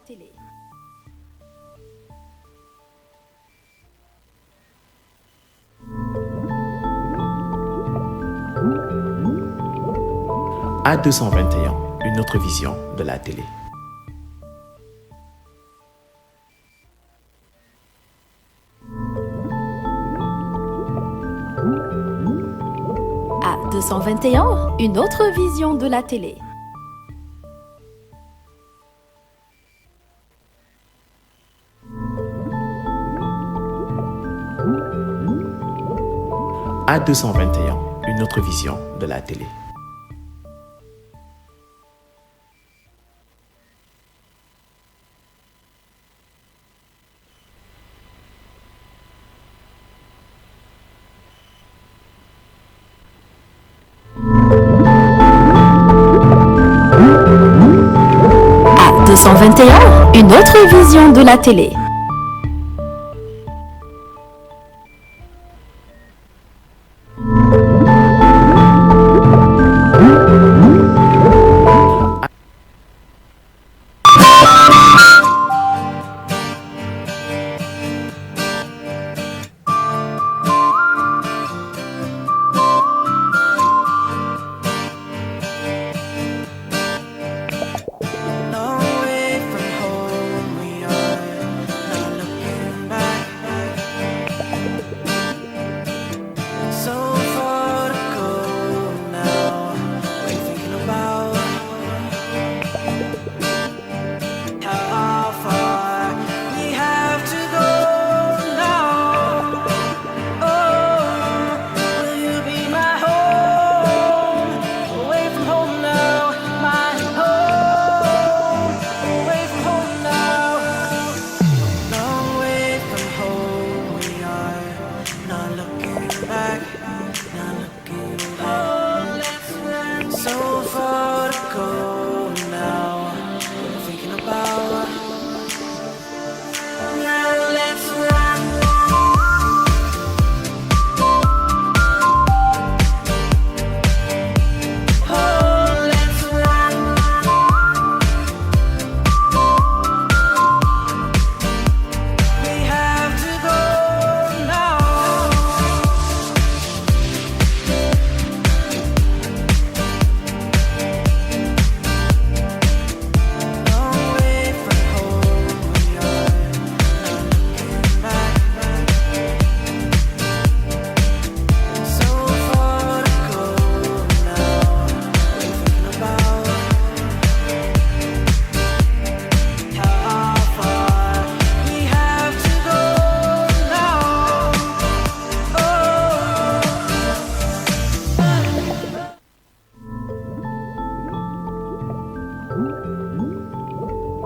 télé. A221, une autre vision de la télé. A221, une autre vision de la télé. A221, une autre vision de la télé. A221, une autre vision de la télé.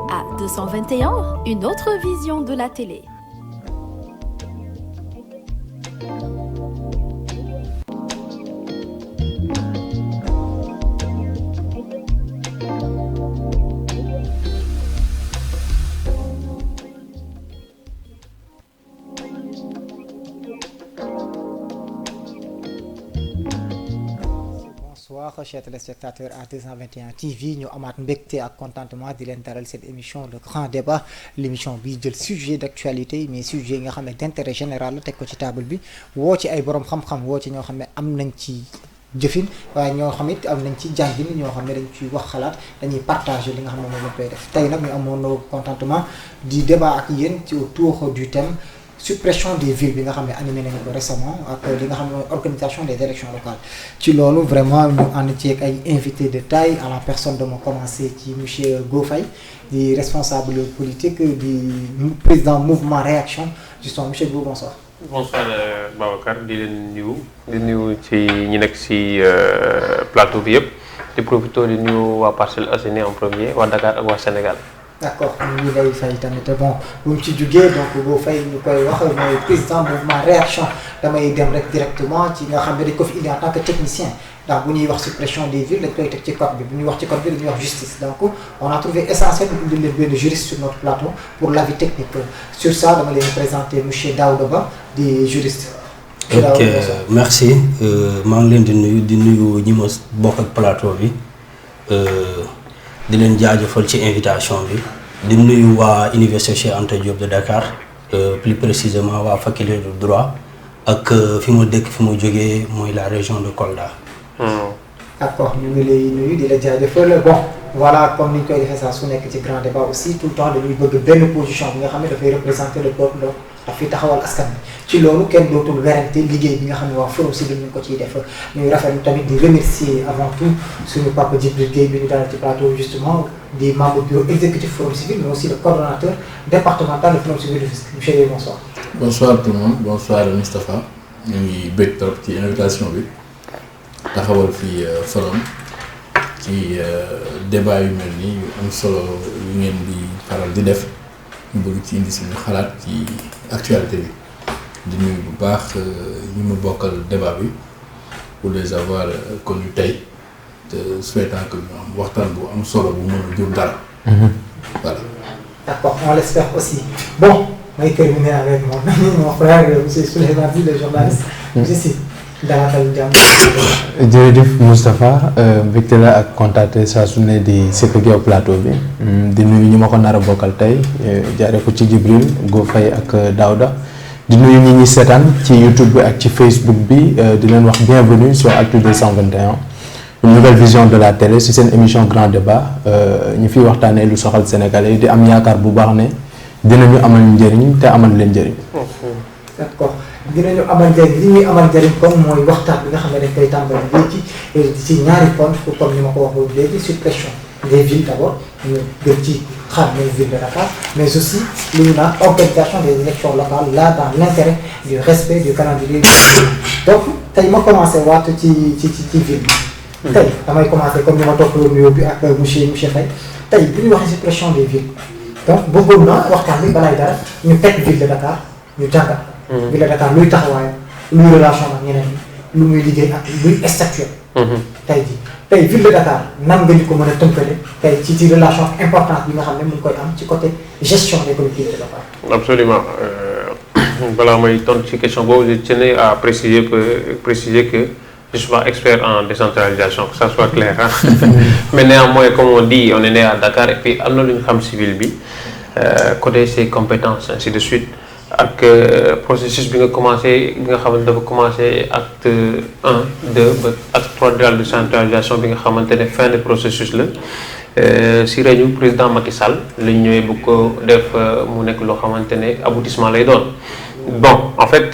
A221, une autre vision de la télé. Bonsoir chers téléspectateurs A221 TV ñu amaat mbégte ak contentement di leen daral cette émission le grand débat l'émission bi jël sujet d'actualité mais sujet yi nga xam ne d'intérêt général la teg ko ci table bi woo ci ay borom xam-xam woo ci ñoo xam ne am nañ ci jëfin waaye ñoo xam it am nañ ci jàngin ñoo xam ne dañ ciy wax xalaat dañuy partager li nga xam ne moom lañ koy def tey nag ñu amoon contentement di débat ak yéen ci autour du thème suppression des villes bi nga xam ne animé nañu ko récemment ak li nga xam ne mooy organisation des élections locales ci loolu vraiment ñu ànd ci ak ay invités de taille à la personne de ma commencé ci monsieur Go Faye di responsable politique di président mouvement réaction justement monsieur Go bonsoir. Bonsoir Babacar di leen nuyu ci ñi nekk ci plateau bi yëpp di profité di nuyu waa Parcelles Assainies en premier waa Dakar ak waa Sénégal. D'accord ñu ngi lay fay tamit bon bu ñu ci jugee donc boo fay ñu koy wax mooy président mouvement réaction damay dem rek directement ci nga xam ne dañ ko fi indi en tant que technicien ndax bu ñuy wax suppression des villes dañ koy teg ci code bi bu ñuy wax ci code bi dañuy wax justice donc on a trouvé essentiel ñu indi leen benn juriste sur notre plateau pour l'avis technique sur ça dama leen présenter monsieur Daouda Ba di juriste. ok merci maa ngi leen di nuyu ñi ma bokk ak plateau bi. di leen jaajëfal ci invitation bi di nuyu waa Université Cheikh Anta Diop de Dakar plus précisément waa faculté de droit ak fi ma dëkk fi ma jógee mooy la région de Kolda. d'accord ñu ngi lay nuyu di la jaajëfal bon voilà comme ni ñu koy defee saa su nekk ci grand débat aussi tout le temps dañuy bëgg benn position bi nga xam ne dafay représenter le peuple donc dafay taxawal askan bi ci loolu kenn dootul werante liggéey bi nga xam ne waa Forum Civil ñu ngi ko ciy def ñuy rafetlu tamit di remercier avant tout suñu papa Djibril Gueye bi ñu dalal ci plateau justement di membre bureau exécutif Forum Civil mais aussi le coordonnateur départemental de Forum Civil de Rufisque monsieur Gueye bonsoir. bonsoir tout le monde bonsoir Moustapha ñu ngi bëgg trop ci invitation bi taxawal fii forum ci débat yu mel nii yu am solo yu ngeen di faral di def ñu bëgg ci indi suñu xalaat ci actualité bi di nuyu bu baax ñi ma bokkal débat bi pour les avoir connus tey te souhaitant que ñu am waxtaan bu am solo bu mën a jur dara. Voilà. D'accord, on l'espère aussi. Bon, on va terminer avec mon frère, M. Souleymane Sy, le journaliste. Monsieur Sy, dalal jàmm. jërëjëf Moustapha mbégte la ak kontaate saa su ne di sekk ak yow plateau bi di nuyu ñi ma ko nar a bokkal tey jaaree ko ci Djibril Go Faye ak Daouda di nuyu ñi ñuy seetaan ci YouTube bi ak ci Facebook bi di leen wax bienvenue sur Actu 221 une nouvelle vision de la télé ci seen émission Grand Débat ñu fiy waxtaanee lu soxal Sénégalais yi di am yaakaar bu baax ne dinañu amal njëriñ te amal leen njëriñ. D'accord. dinañu amal njëriñ li ñuy amal njëriñ comme mooy waxtaan bi nga xam ne dañ koy tàmbali léegi ci ñaari poñ comme ni ma ko waxee léegi suppression des villes d'abord ñu gën ci xam ne ville de Dakar mais aussi li ñu naan organisation des élections locales là dans l'intérêt du respect du calendrier donc tey ma commencé waat ci ville bi tey damay commencé comme ni ma toppaloo nuyoo bi ak monsieur Faye tey bu ñu waxee suppression des villes donc bëggoon na waxtaan bi balaay dara ñu teg ville de Dakar ñu jàngat ville de Dakar luy taxawaayam luy relation ak ñeneen ñi lu muy liggéey ak luy statuer tey ville de Dakar nan nga ñu ko mën a tënkale tey ci relation importance bi nga xam ne mu ngi koy am ci côté gestion des collectivités locales. Absolument balaa may tontu ci question boobu je tenais à préciser que je suis pas expert en décentralisation que ça soit clair mais néanmoins comme on dit on est né à Dakar et puis am na lu ñu xam ci ville bi côté ses compétences ainsi de suite. ak processus bi nga xam ne dafa commencé acte 1 2 ba acte 3 de la décentralisation bi nga xamante ne fin de processus la si réñu président Macky Sall lañ ñëwee bu ko def mu nekk loo xamante ne aboutissement lay doon. Bon en fait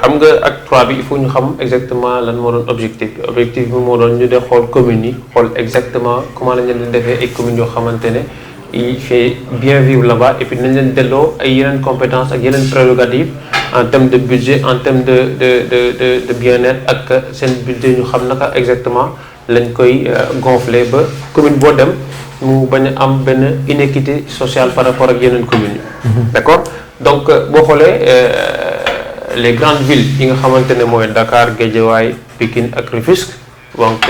xam nga acte 3 bi il faut ñu xam exactement lan moo doon objectif bi moo doon ñu def xool communes yi xool exactement comment lañ leen defee ay communes yoo xamante ne. il fait bien vivre là-bas et puis nañ leen delloo ay yeneen compétences ak yeneen prérogatives en termes de budget en termes de bien-être ak seen budget ñu xam naka exactement lañ koy gonfler ba commune boo dem mu bañ a am benn inéquité sociale par rapport ak yeneen communes yi. D'accord donc boo xoolee les grandes villes yi nga xamante ne mooy Dakar Guédiawaye Pikine ak Rufisque donc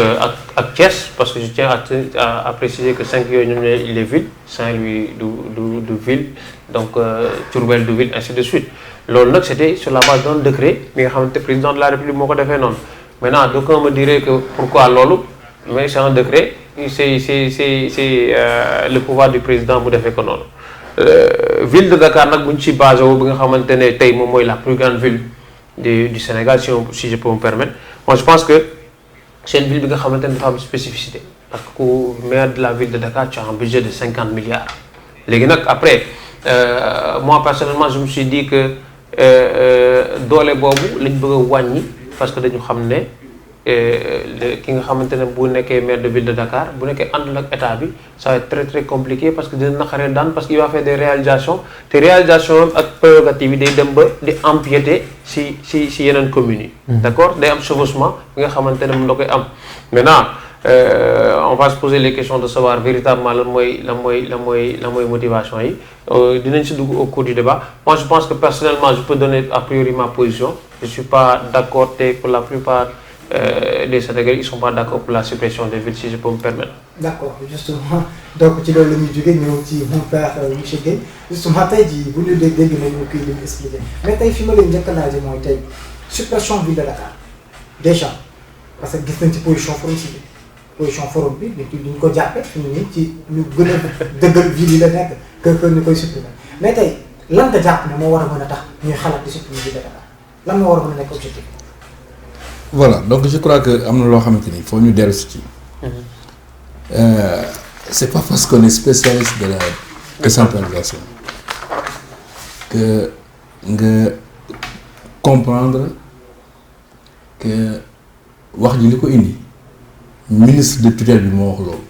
ak Thiès parce que je tiens à préciser que 5 yooyu ñoom ñooy les villes Saint-Louis du ville donc Diourbel du ville ainsi de suite loolu nag c'était sur la base d'un décret bi nga xamante président de la République moo ko defee noonu maintenant d'aucuns me diraient que pourquoi loolu mais c'est un décret c'est le pouvoir du président mu defee ko noonu ville de Dakar nag bu ñu ci basé wu bi nga xamante ne tey moom mooy la plus grande ville du Sénégal si je peux me permettre moi je pense que c'est une ville bi nga xamante ne dafa am spécificité parce que ku maire de la ville de Dakar tu as un budget de 50 milliards léegi nag après moi personnellement je me suis dit que doole boobu lañ bëgg a wàññi parce que dañu xam ne ki nga xamante ne bu nekkee maire de ville de Dakar bu nekkee àndul ak état bi ça va être très très compliqué parce que dina naqaree daan parce que il va faire des réalisations te réalisation ak prérogatives yi day dem ba di empiéter si yeneen communes yi. D'accord day am chevauchement bi nga xamante ne moom da koy am maintenant on va se poser les questions de savoir véritablement lan mooy motivation yi dinañ si dugg au cours du débat moi je pense que personnellement je peux donner a priori ma position je suis pas d'accord te pour la plupart les Sénégalais ils sont pas d'accord pour la suppression des villes si je peux me permettre. D'accord justement donc ci loolu la ñuy jógee ñëw ci mon père monsieur Gueye justement tey jii bu ñu dégg nañu kii li mu expliqué mais tey fi ma leen njëkk a laajee mooy tey suppression ville de Dakar déjà parce que gis nañ ci position forum bi nit ñi ñu ko jàppee fi mu ne ci ñu gën a dëggal ville yi la nekk que ñu koy supprimer mais tey lan nga jàpp ne moo war a mën a tax ñuy xalaat di supprimer ville de Dakar lan moo war a mën a nekk objectif. voilà donc je crois que am na loo xamante ni foo ñu dellu si ci. C'est pas parce qu'on est spécialiste de la décentralisation que nga comprendre que wax ji li ko indi ministre de tutelle bi moo wax loolu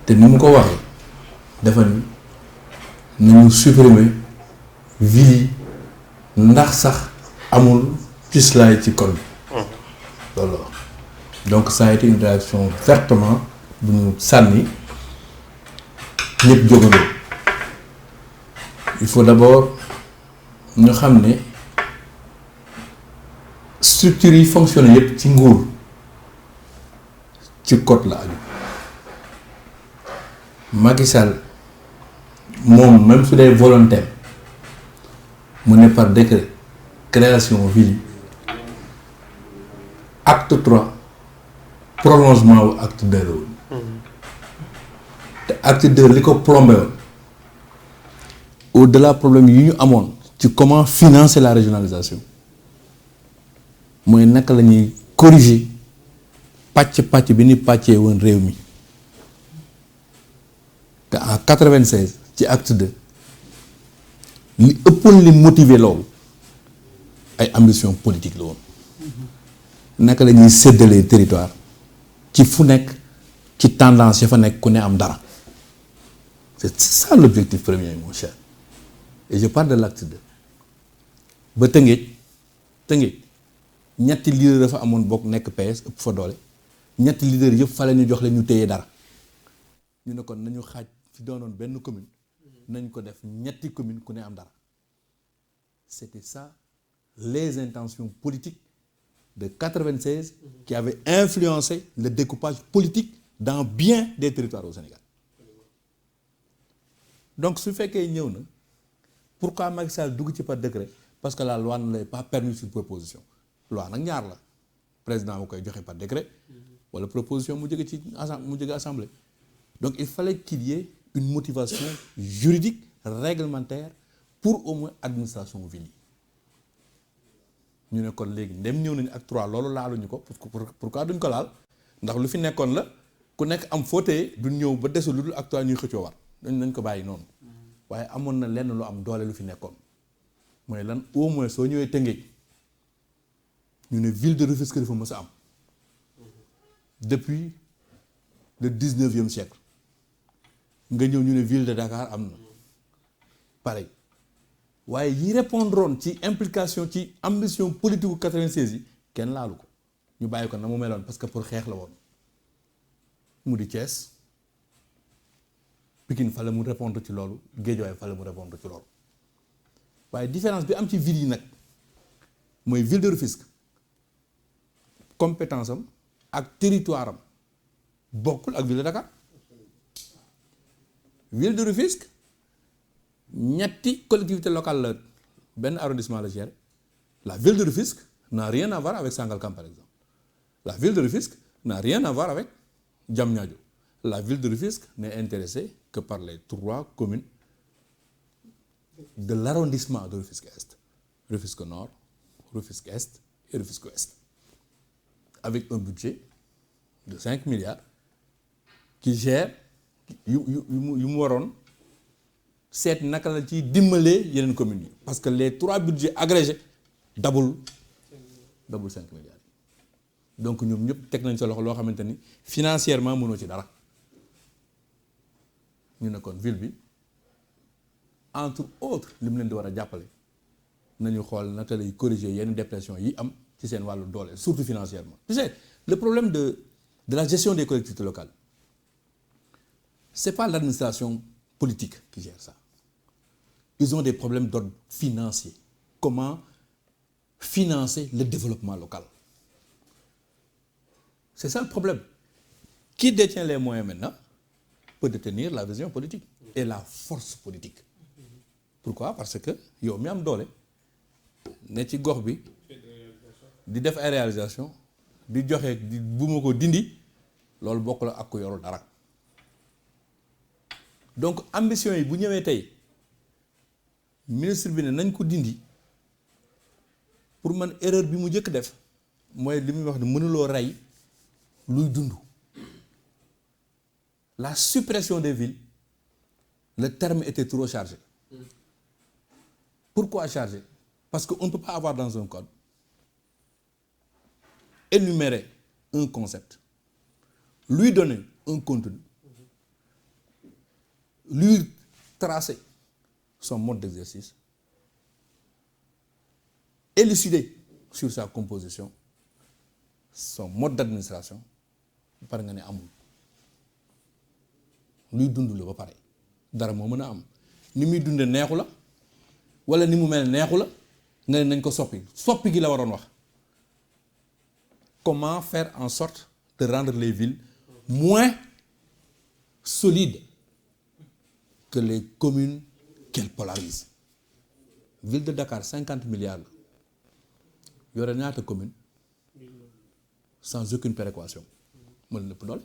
te ni mu ko waxee dafa ni nañu supprimer ville yi ndax sax amul cislaay ci code bi loolu la wax donc ça a été une réaction vertement bu ñu sànni ñëpp jógandoo il faut d'abord ñu xam ne structures yi fonctionné yëpp ci nguur ci code la aju Macky Sall moom même su dee volontaire mu ne par décret création ville acte 3 prolongement wu acte 2 la woon te acte 2 li ko plombé woon au-delà problème yi ñu amoon ci comment financer la régionalisation mooy naka la ñuy corriger pàcc bi ni pàccee woon réew mi te en 96 ci acte 2 li ëppoon li motiver loolu ay ambition politique la woon naka la ñuy séddalee territoire ci fu nekk ci tendance ya fa nekk ku ne am dara c'est ça l'objectif premier mon cher et je parle de l'acte 2 ba Tëngéej ñetti leader dafa amoon bokk nekk PS ëpp fa doole ñetti leader yëpp fa la ñu jox leen ñu téye dara ñu ne kon nañu xaaj fi doonoon benn commune nañ ko def ñetti commune ku ne am dara c'était ça les intentions politiques de 96 qui avaient influencé le découpage politique dans bien des territoires au Sénégal donc su fekkee ñëw na pourquoi Macky Sall dugg ci par décret parce que la loi ne l'avait pas permis sur proposition loi nag ñaar la président mu koy joxe par décret wala proposition mu jóge ci assemblée donc il fallait qu'il y ait une motivation juridique réglementaire pour au moins administration ville yi ñu ne kon léegi ndem ñëw nañu ak 3 loolu laaluñu ko pourquoi duñ ko laal ndax lu fi nekkoon la ku nekk am fauteuil duñ ñëw ba desul lu dul ak 3 ñuy xëccoo war nañ ko bàyyi noonu waaye amoon na lenn lu am doole lu fi nekkoon mooy lan au moins soo ñëwee Tëngéej ñu ne ville de Rufisque dafa mës a am depuis le 19e siècle nga ñëw ñu ne ville de Dakar am na pareil waaye yi répondroon ci implication ci ambition politique bu 96 yi kenn laalu ko ñu bàyyi ko na mu meloon parce que pour xeex la woon mu di Thiès Pikine fa la mu répondre ci loolu Guédiawaye fa la mu répondre ci loolu waaye différence bi am ci ville yi nag mooy ville de Rufisque compétence am ak territoire am bokkul ak ville de Dakar ville de Rufisque ñetti collectivité locale la benn arrondissement la géré la ville de Rufisque n'a rien à voir avec Sangalkam par exemple la ville de Rufisque n'a rien à voir avec Diamniadio la ville de Rufisque n'est intéressée que par les 3 communes de l'arrondissement de Rufisque-Est Rufisque Nord Rufisque-Est et Rufisque-Ouest avec un budget de 5 milliards qui gère yu mu waroon seet naka la ci dimbalee yeneen communes yi parce que les 3 budgets agrégés dabul 5 milliards yi donc ñoom ñëpp teg nañ sa loxo loo xamante ni financièrement mënoo ci dara ñu ne kon ville bi entre autres li mu leen di war a jàppale nañu xool naka lay corriger yenn dépression yi am ci seen wàllu doole surtout financièrement. Tu sais le problème de la gestion des collectivités locales c'est pas l'administration politique qui gère ça ils ont des problèmes d'ordre financier comment financer le développement local c'est ça le problème qui détient les moyens maintenant peut détenir la vision politique et la force politique pourquoi parce que yow mi am doole ne ci gox bi di def ay réalisation di joxe bu ma ko dindi loolu bokk la ak ku yorul dara donc ambition yi bu ñëwee tey ministre bi ne nañ ko dindi pour man erreur bi mu njëkk def mooy li muy wax ne mënuloo rey luy dund. La suppression des villes, le terme était trop chargé. Pourquoi chargé? Parce qu'on ne peut pas avoir dans un code énumérer un concept, lui donner un contenu, lui tracer son mode d'exercice, élucider sur sa composition, son mode d'administration, par nga ne amul. luy dund la ba pare dara moo mën a am ni muy dunde neexu la wala ni mu mel neexu la nga ne nañ ko soppi gi la waroon wax comment faire en sorte de rendre les villes moins solides que les communes qu'elles polarisent. Ville de Dakar 50 milliards la yore ñaata commune sans aucune péréquation mën na ëpp doole.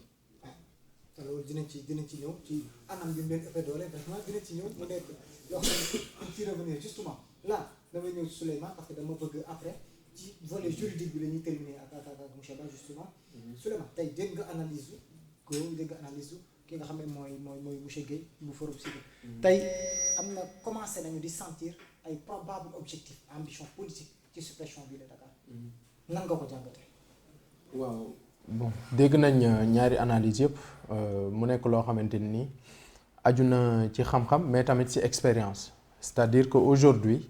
loolu dinañ ci ñëw ci anam bi mu leen ëppee doole vraiment dinañ ci ñëw mu nekk yoo xam ne ci revenir justement là damay ñëw Souleymane parce que dama bëgg après ci volet juridique bi la ñuy terminer ak monsieur Ba justement Souleymane tey dégg nga analyse ki nga xam ne mooy monsieur Guèye bu Forum Civil tey am na commencé nañu di sentir ay probable objectif ambition politique ci suppression bi de Dakar nan nga ko jàngatee. waaw bon dégg nañ ñaari analyse yëpp mu nekk loo xamante ni aju na ci xam-xam mais tamit ci expérience c'est-à-dire que aujourd'hui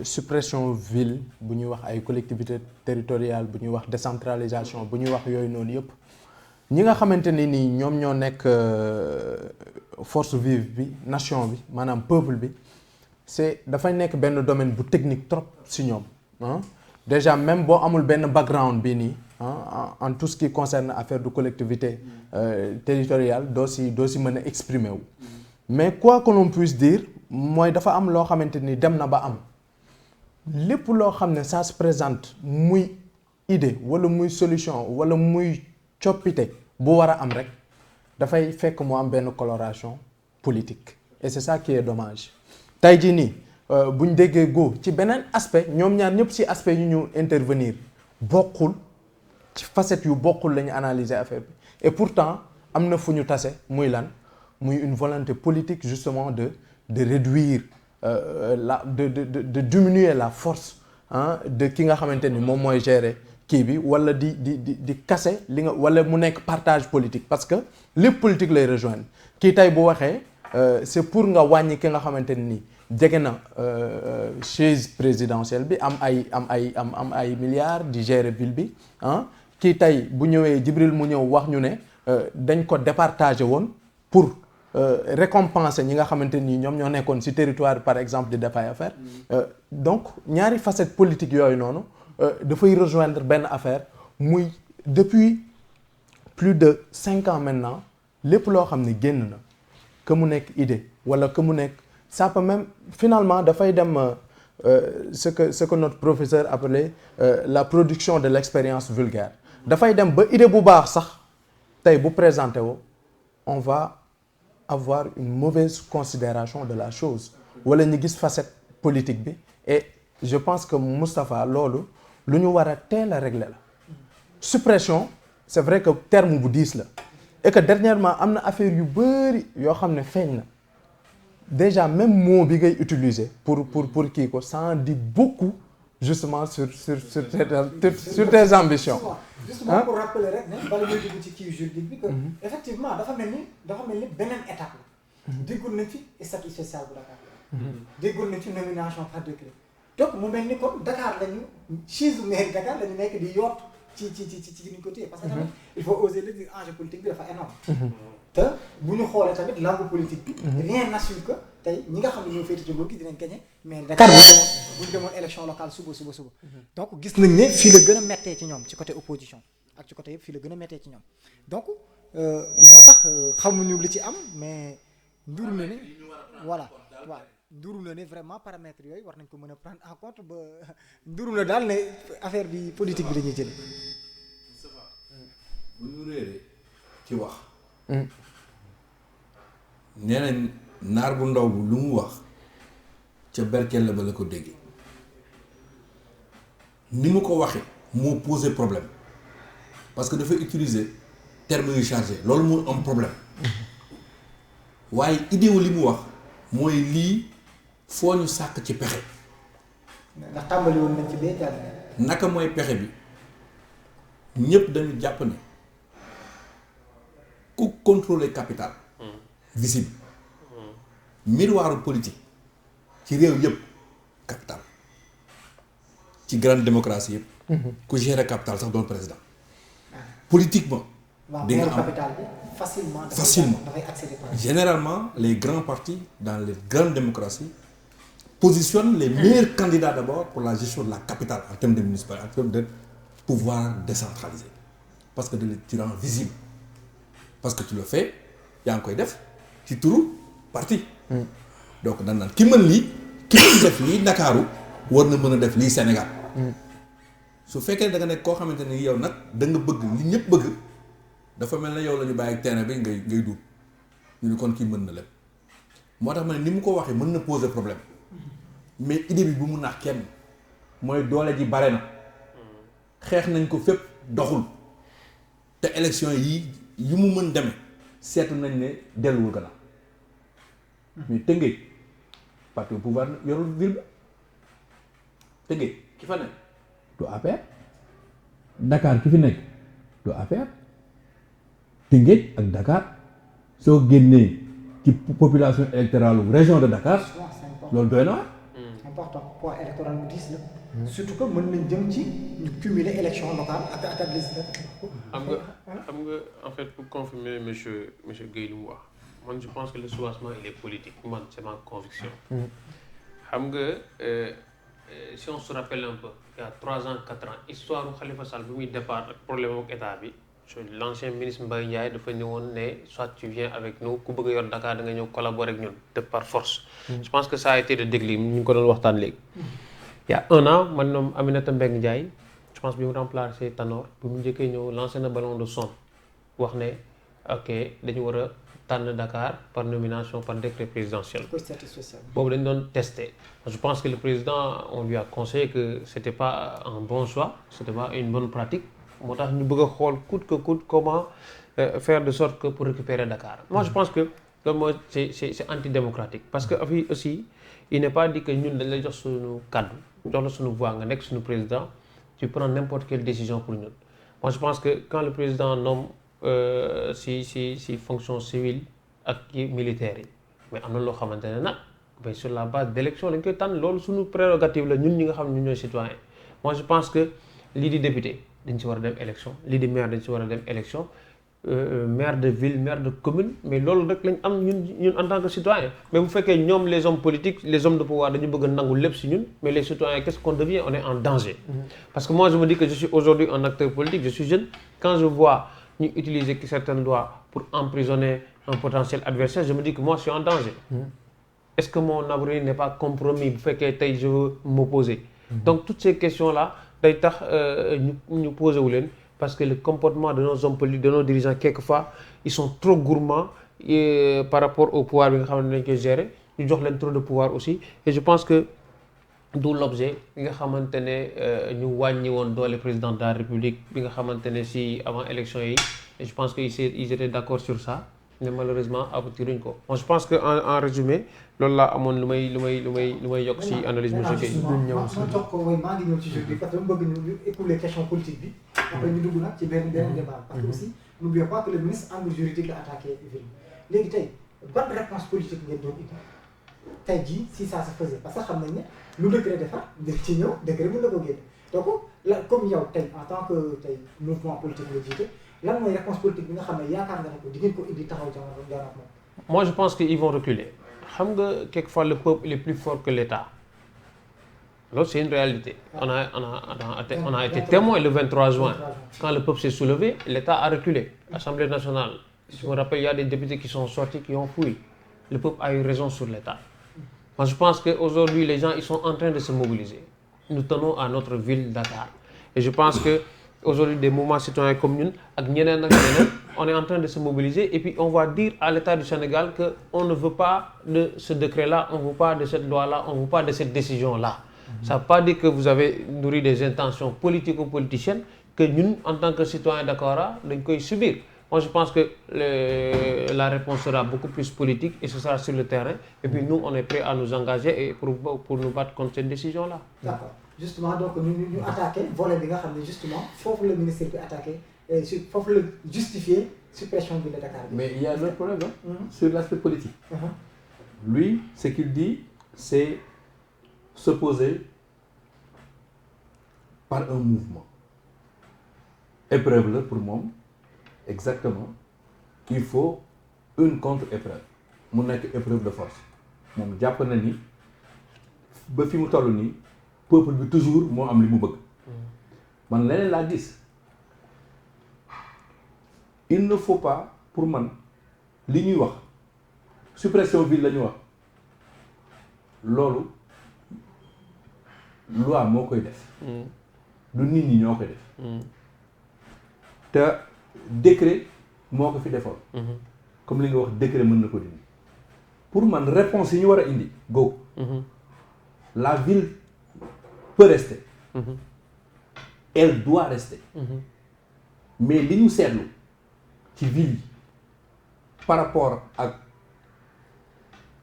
suppression ville bu ñuy wax ay collectivité territoriale bu ñuy wax décentralisation bu ñuy wax yooyu noonu yëpp ñi nga xamante ni nii ñoom ñoo nekk force vive bi nation bi maanaam peuple bi c'est dafay nekk benn domaine bu technique trop si ñoom déjà même boo amul benn background bi nii en tout ce qui concerne affaire de collectivité territoriale doo si mën a exprimer wu mais quoi que l'on puisse dire mooy dafa am loo xamante ni dem na ba am lépp loo xam ne ça se présente muy idée wala muy solution wala muy coppite bu war a am rek dafay fekk mu am benn coloration politique et c'est ça qui est dommage tey jii nii bu ñu déggee go ci beneen aspect ñoom ñaar ñëpp ci aspect yu ñu intervenir bokkul ci facette yu bokkul la ñu analyser affaire bi et pourtant am na fu ñu tase muy lan muy une volonté politique justement de réduire de diminuer la force de ki nga xamante ni moom mooy gérer kii bi wala di casser li nga wala mu nekk partage politique parce que lépp politique lay rejoindre kii tey bu waxee c'est pour nga wàññi ki nga xamante ni jege na chaise présidentielle bi am ay milliards di gérer ville bi kii tey bu ñëwee Djibril mu ñëw wax ñu ne dañ ko départager woon pour récompenser ñi nga xamante ni ñoom ñoo nekkoon ci territoire par exemple di def ay affaire donc ñaari facette politique yooyu noonu dafay rejoindre benn affaire muy depuis plus de 5 ans maintenant lépp loo xam ne génn na que mu nekk idée wala que mu nekk ça peut même finalement dafay dem ce que notre professeur appelait la production de l'expérience vulgaire dafay dem ba idée bu baax sax tey bu présenté woo on va avoir une mauvaise considération de la chose wala ñu gis facette politique bi et je pense que Moustapha loolu lu ñu war a teel a régler la suppression c'est vrai que terme bu diis la et que dernièrement am na affaire yu bari yoo xam ne feeñ na déjà même mot bi ngay utiliser pour kii ko ça en dit beaucoup justement sur tes ambitions. justement pour rappeler rek ne bala ñuy dugg ci kii juridique bi que effectivement dafa mel ni beneen étape la. déggul nañ fi statut spécial bu Dakar. déggul nañ fi nomination par décret. donc mu mel ni kon Dakar lañu chaise mairie Dakar lañu nekk di yott ci ni ñu ko téye parce que tamit il faut oser le dire enjeu politique bi dafa énorme. te bu ñu xoolee tamit langue politique bi. rien n'assure que tey ñi nga xam ne ñoo féete ci nguur gi dinañ gagner mais Dakar bu ñu demoon élection locale suba. donc gis nañ ne fii la gën a méttee ci ñoom ci côté opposition ak ci côté yëpp fii la gën a méttee ci ñoom donc moo tax xamuñu li ci am mais nduru na ne voilà waaw nduru na ne vraiment paramètres yooyu war nañ ko mën a prendre en compte ba nduru na daal ne affaire bi politique bi dañuy jël. bu ñu réeree ci wax. nee nañ naar bu ndaw bu lu mu wax ca berkelle ba la ko déggee ni mu ko waxee moo posé problème parce que dafa utiliser termes yu chargé loolu moo am problème waaye idée wu li mu wax mooy lii foo ñu sàkk ci pexe. ndax tàmbali woon nañ ci bee jàll. naka mooy pexe bi ñëpp dañu jàpp ne ku contrôler capital visible miroiru politique ci réew yëpp capital ci grande démocratie yëpp ku gérer capital sax doon président politiquement di nga am capital bi facilement dafay accéder généralement les grands partis dans les grandes démocraties positionnent les meilleurs candidats d'abord pour la gestion de la capitale en termes de municipalité, en termes de pouvoir décentralisé. Parce que tu rends visible. Parce que tu le fais, yaa ngi koy def ci turu parti. Donc dañ naan ki mën lii ki mën def lii Ndakaaru war na mën a def lii Sénégal. su fekkee da nga nekk koo xamante ni yow nag da nga bëgg li ñëpp bëgg dafa mel ne yow la ñu bàyyi ak terrain bi ngay duut ñu ne kon kii mën na lépp moo tax ma ne ni mu ko waxee mën na poser problème. mais idée bi bu mu nax kenn mooy doole ji bare na xeex nañ ko fépp doxul te élection yi mu mën demee seetu nañ ne delluwul gannaaw mais Tëngéej parti au pouvoir yorul ville ba Tëngéej ki fa nekk du APR Dakar ki fi nekk du APR Tëngéej ak Dakar soo génnee ci population électorale région de Dakar loolu doy na waar. important poids électoral bu diis la. surtout que mën nañ jëm ci ñu cumuler élection locale ak législative. xam nga en fait pour confirmer monsieur Guèye lu mu wax man je pense que le soubassement il est politique man c'est ma conviction. xam nga si on se rappelle un peu il y a 3 ans 4 ans histoire u Khalifa Sall bi muy départ ak problème ak état bi l'ancien ministre Mbaye Ndiaye dafa ñëwoon ne soit tu viens avec nous ku bëgg a yor Dakar da nga ñëw collaborer ak ñun de par force. je pense que ça a été de déclic ñu ngi ko doon waxtaan léegi. il y a 1 an man ñoom Aminata Mbengue Ndiaye je pense bi mu remplacé Tanor bi mu njëkkee ñëw lancé na ballon de sonde wax ne ok dañu war a tànn Dakar par nomination par décret présidentiel. boobu dañu doon tester. je pense que le président on lui a conseillé que c'était pas un bon choix c'était pas une bonne pratique. moo tax ñu bëgg a xool coûte que coûte comment faire de sorte que pour récupérer Dakar. moi je pense que loolu mooy c'est antidémocratique parce que fii aussi il n'est pas dit que ñun dañ lay jox suñu kàddu jox la suñu voix nga nekk suñu président tu prends n'importe quelle décision pour ñun. moi je pense que quand le président nomme si fonction civile ak militaire yi mais am na loo xamante ne nag mais sur la base d'élection lañ koy tànn loolu suñu prérogative la ñun ñi nga xam ne ñun ñooy citoyen moi je pense que lii di député dañ ci war a dem élection lii di maire dañ ci war a dem élection maire de ville maire de commune mais loolu rek lañ am ñun en tant que citoyen mais bu fekkee ñoom les hommes politiques les hommes de pouvoir dañu bëgg a nangu lépp si ñun mais les citoyens qu'est-ce qu'on devient on est en danger. parce que moi je me dis que je suis aujourd'hui un acteur politique je suis jeune quand je vois ñu utiliser certaines lois pour emprisonner un potentiel adversaire je me dis que moi je suis en danger. est-ce que mon avenir n'est pas compromis bu fekkee tey je veux m'opposer. donc toutes ces questions là day tax ñu posé wu leen parce que le comportement de nos hommes politiques de nos dirigeants quelquefois ils sont trop gourmands par rapport au pouvoir bi nga xam ne dañ koy gérer ñu jox leen trop de pouvoir aussi et je pense que d'où l'objet bi nga xamante ne ñu wàññi woon doole président de la République bi nga xamante ne si avant élection yi et je pense que ils étaient d'accord sur ça mais malheureusement aboutiruñ ko moi je pense que en résumé loolu laa amoon lu may yokk ci analyse monsieur Guèye. ma jox ko mooy maa ngi ñëw ci jeu bi parce que dama bëgg ñu écouler question politique bi. après ñu dugg nag ci benn débat. parce que aussi n'oublions pas que le ministre angle juridique la attaqué ville léegi tey ban réponse politique ngeen doon indi tey jii si ça se faisait parce que xam nañ ne lu décret defar def ci ñëw décret mën na ko génne donc la comme yow tey en tant que tey mouvement politique nga jiite lan mooy réponse politique bi nga xam ne yaakaar nga ne ko di ngeen ko indi taxaw jamono moom. moi je pense qu'ils vont reculer xam nga quelquefois le peuple est plus fort que l'État loolu c'est une réalité. on a été témoin le 23 juin quand le peuple s'est soulevé l'État a reculé. L'Assemblée nationale je me rappelle il y a des députés qui sont sortis qui ont fui le peuple a eu raison sur l'État. moi je pense que aujourd'hui les gens ils sont en train de se mobiliser nous tenons à notre ville Dakar et je pense que aujourd'hui des mouvements citoyens comme ñun ak ñeneen on est en train de se mobiliser et puis on va dire à l'État du Sénégal que on ne veut pas de ce décret-là, on ne veut pas de cette loi-là, on ne veut pas de cette décision-là. Ça ne veut pas dire que vous avez nourri des intentions politico-politiciennes que ñun en tant que citoyens Dakar dañ koy subir. Moi je pense que la réponse sera beaucoup plus politique et ce sera sur le terrain et puis nous on est prêts à nous engager et pour nous battre contre cette décision-là. D'accord. Justement donc ñu attaqué volet bi nga xam ne justement foofu le ministère bi attaqué foofu la justifier suppression de Dakar. Mais il y a un autre problème sur l'aspect politique. Lui, ce qu'il dit, c'est s'opposer par un mouvement. Épreuve là pour moi, exactement. Il faut une contre-épreuve. Mon épreuve de force. Mon jàpp na ni ba fi mu toll nii peuple bi toujours moo am li mu bëgg. Man leneen laa gis. Il ne faut pas pour man li ñuy wax suppression ville la ñu wax loolu loi moo koy def. du nit ñi ñoo koy def. te décret moo ko fi defoon. comme li nga wax décret mën na ko dindi. pour man réponse yi ñu war a indi googu. la ville peut rester. Elle doit rester. mais li ñu seetlu ci ville yi par rapport ak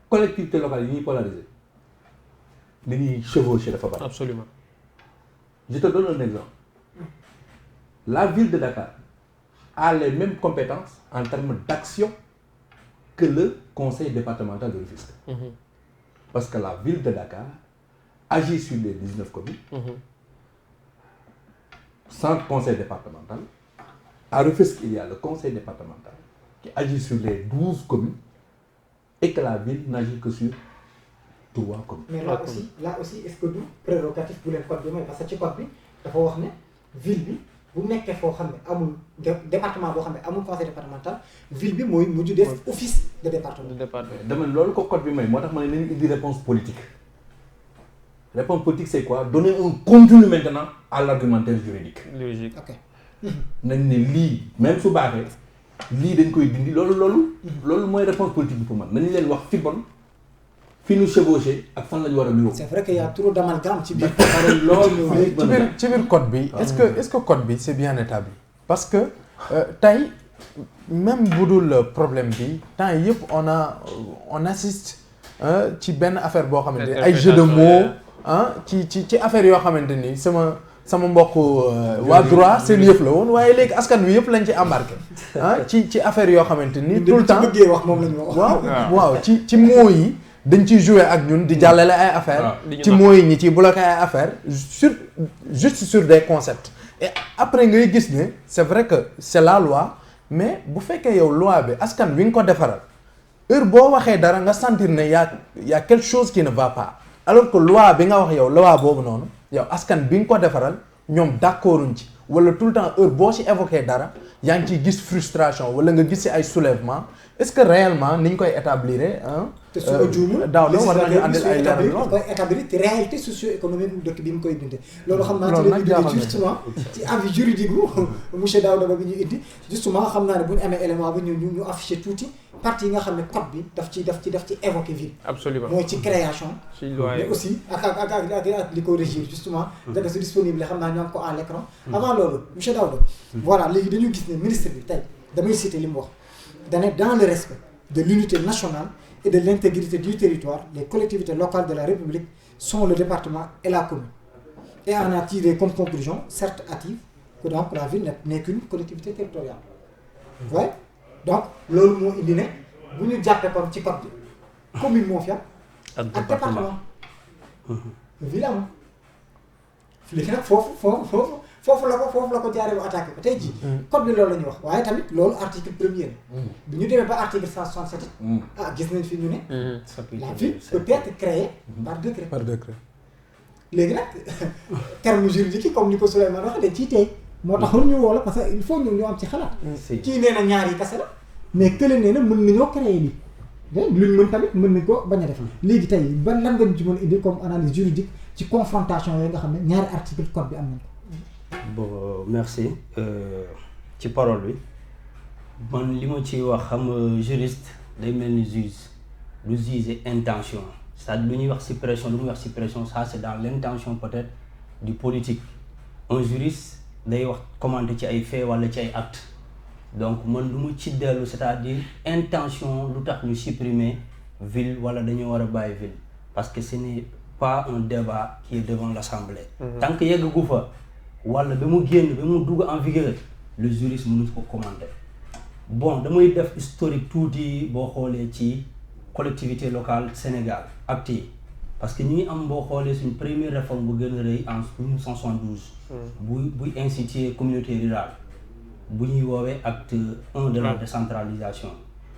collectivité locale yi ñuy polariser li ñuy chevaucher dafa bari. Absolument. Je te donne un exemple. La ville de Dakar a les mêmes compétences en termes d'action que le conseil départemental de Rufisque. Parce que la ville de Dakar agit sur les 19 communes. Sans conseil départemental. À Rufisque, il y a le conseil départemental qui agit sur les 12 communes et que la ville n'agit que sur 3 communes. Mais là aussi est-ce que du prérogatif bu leen code bi may parce que ci code bi dafa wax ne ville bi bu nekkee foo xam ne amul département boo xam ne amul conseil départemental ville bi mooy mujj def office de département. dama loolu ko code bi may moo tax ma ne nañu indi réponse politique. Réponse politique c'est quoi? Donner un contenu maintenant à l'argumentaire juridique. Logique. Ok. nañ ne lii même su baaxee lii dañ koy dindi loolu mooy réponse politique bi pour man nañu leen wax fi bon fi ñu chevauché ak fan la ñu war a niroo. C'est vrai qu'il y a trop d'amalgame ci biir. ci biir code bi est-ce que code bi c'est bien établi parce que tey même bu dul problème bi temps yëpp on assiste ci benn affaire boo xamante ni ay jeu de mots ci affaire yoo xamante ni sama mbokk waa droit seen yëf la woon waaye léegi askan wi yëpp lañ ci embarqué ci affaire yoo xamante ni tout le temps bëggee wax moom lañ wax. waaw ci mots yi dañ ciy jouer ak ñun di jàllale ay affaire ci mots yi ñi ciy bloqué ay affaire juste sur des concepts et après ngay gis ne c'est vrai que c'est la loi mais bu fekkee yow loi bi askan wi nga ko defaral heure boo waxee dara nga sentir ne y a quelque chose qui ne va pas alors que loi bi nga wax yow loi boobu noonu yow askan bi nga ko defaral ñoom d'accorduñ ci wala tout le temps heure boo ci évoqué dara yaa ngi ciy gis frustration wala nga gis ci ay soulèvement est-ce que réellement ni ñu koy établir te su ko juumul daaw war nañu andil ay leeral loolu koy établir te réalité socio-économique dëkk bi mu koy dundee loolu xam naa ci la ñu dugg justement ci avis juridique bu monsieur Daouda Ba bi ñu indi justement xam naa ne bu ñu amee élément bi ñu affiché tuuti partie yi nga xam ne code bi daf ci évoqué ville. Absolument. mooy ci création. mais aussi ak li ko régir justement. nga def si disponible xam naa ñu am ko à l'écran. avant loolu monsieur Daouda. voilà léegi dañu gis ne ministre bi tey damay citer li mu wax dane dans le respect de l'unité nationale et de l'intégrité du territoire, les collectivités locales de la République sont le département et la commune. Et on a tiré comme conclusion, certes hâtive, que donc la ville n'est qu'une collectivité territoriale. Vous voyez? Donc, loolu moo indi ne bu ñu jàppee comme ci code bi commune moo fi am ak département. ville am léegi nag foofu la ko jaaree bu attaqué ko tey jii. code bi loolu la ñuy wax waaye tamit loolu article premier bi ñu demee ba article 167. gis nañ fi ñu ne. la ville peut être créée par décret. léegi nag terme juridique yi comme ni ko Souleymane waxee dañ ciy tey moo taxoon ñu woo la parce que il faut ñu am ci xalaat. kii nee na ñaar yi kese la mais kële nee na mën nañoo créer lii. luñ mën tamit mën nañ ko bañ a def léegi tey ban lan nga ñu ci mën a indi comme analyse juridique ci confrontation yooyu nga xam ne ñaari article code bi am nañ ko. bon merci ci parole bi man li ma ci wax xam juriste day mel ni juge lu juger intention c'est-à-dire lu ñuy wax suppression lu muy wax suppression ça c'est dans l'intention peut-être du politique un juriste day wax commenter ci ay faits wala ci ay actes donc man lu mu ci dellu c'est-à-dire intention lu tax ñu supprimer ville wala dañoo war a bàyyi ville parce que ce n'est pas un débat qui est devant l'Assemblée. Tant que yegg gu fa wala ba mu génn ba mu dugg en vigueur le juriste mënu ko commenter. Bon damay def historique tuuti boo xoolee ci collectivité locale Sénégal acte yi parce que ñu ngi am boo xoolee suñ première réforme bu gën a rëy en 1972. buy instituer communauté rurale bu ñuy woowee acte 1 de la décentralisation.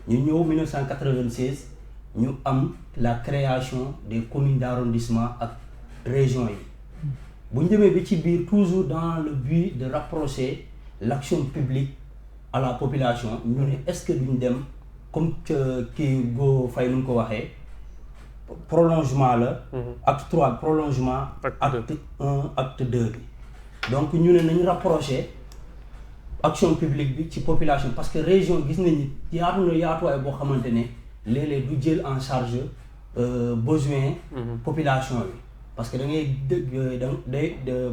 ñu ñëw 1996 ñu am la création des communes d'arrondissement ak régions yi bu ñu demee bi ci biir toujours dans le but de rapprocher l'action publique à la population ñu ne est-ce que duñ dem comme kii Go Faye nu mu ko waxee prolongement la acte 3 prolongement acte 1 acte 2 bi donc ñu ne nañu rapprocher action publique bi ci population parce que région gis nañu yaatu na yaatuwaay boo xamante ne léeg-léeg du jël en charge besoin population bi parce que da ngay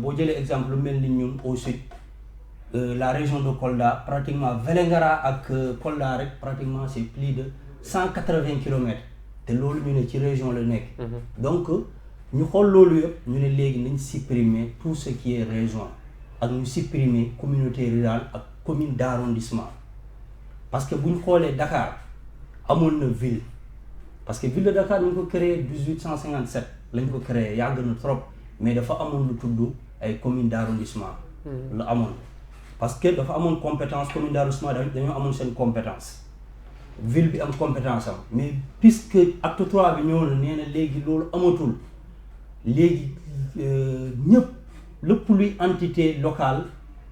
boo jëlee exemple lu mel ni ñun au sud la région de Kolda pratiquement Vélingara ak Kolda rek pratiquement c'est plus de 180 kilomètres te loolu ñu ne ci région la nekk donc ñu xool loolu yëpp ñu ne léegi nañ supprimer tout ce qui est région ak ñu supprimer communauté rurale ak commune d'arrondissement parce que bu ñu xoolee Dakar amoon na ville parce que ville de Dakar ñu ngi ko créé 1857 lañ ko créé yàgg na trop mais dafa amoon lu tudd ay commune d'arrondissement la amoon parce que dafa amoon compétence commune d'arrondissement dañoo amoon seen compétence ville bi am compétence am mais puisque acte 3 bi ñëw na nee na léegi loolu amatul léegi ñëpp lépp luy entité locale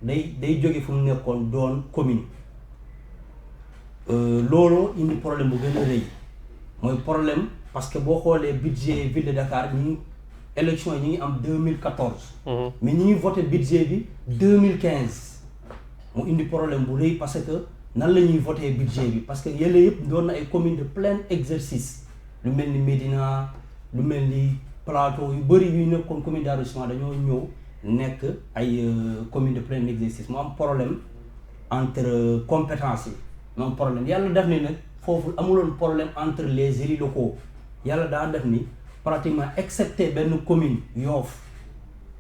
day jóge fu mu nekkoon doon commune loolu indi problème bu gën a rëy mooy problème parce que boo xoolee budget ville de Dakar ñi élection yi ñi ngi am 2014 mais ñi ngi voté budget bi 2015 mu indi problème bu rëy parce que nan la ñuy voté budget bi parce que yële yëpp doon na ay communes de plein exercice lu mel ni Médina lu mel ni Plateau yu bëri yuy nekkoon commune d'arrondissement dañoo ñëw nekk ay commune de plein exercice mu am problème entre compétences yi mu am problème yàlla def ni nag foofu amuloon problème entre les élus locaux yàlla daa def ni pratiquement excepté benn commune Yoff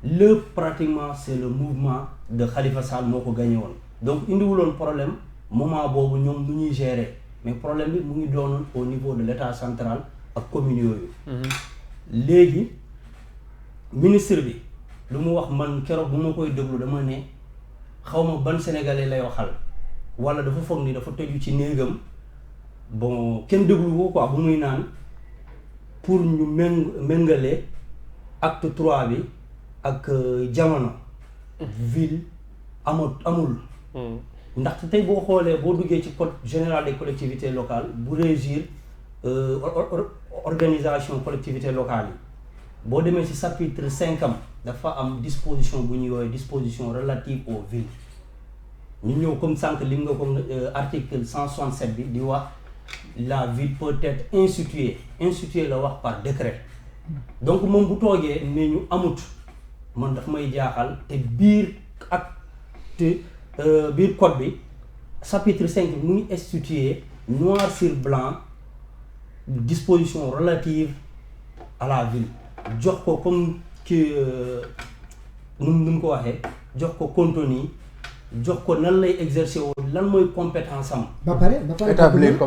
lépp pratiquement c'est le mouvement de Khalifa Sall moo ko gagné woon donc indiwuloon problème moment boobu ñoom nu ñuy gérer mais problème bi mu ngi doonoon au niveau de l'état central ak communes yooyu léegi ministre bi lu mu wax man keroog bu ma koy déglu dama ne xaw ma ban sénégalais lay waxal wala dafa foog ni dafa tëju ci néegam bon kenn déglu ko quoi bu muy naan pour ñu méngale acte 3 bi ak jamono ville amul ndaxte tey boo xoolee boo duggee ci code général des collectivités locales bu régir organisation collectivités locales yi boo demee ci chapitre 5 am dafa am disposition bu ñuy woowee disposition relative aux villes ñu ñëw comme sànq lim nga comme article 167 bi di wax la ville peut être instituée la wax par décret donc moom bu toogee ne ñu amut man daf may jaaxal te biir code bi chapitre 5 bi mu ngi institué noir sur blanc disposition relative à la ville jox ko comme ki nu mu ko waxee jox ko contenu jox ko nan lay exercer woo lan mooy compétence am. ba pare établir ko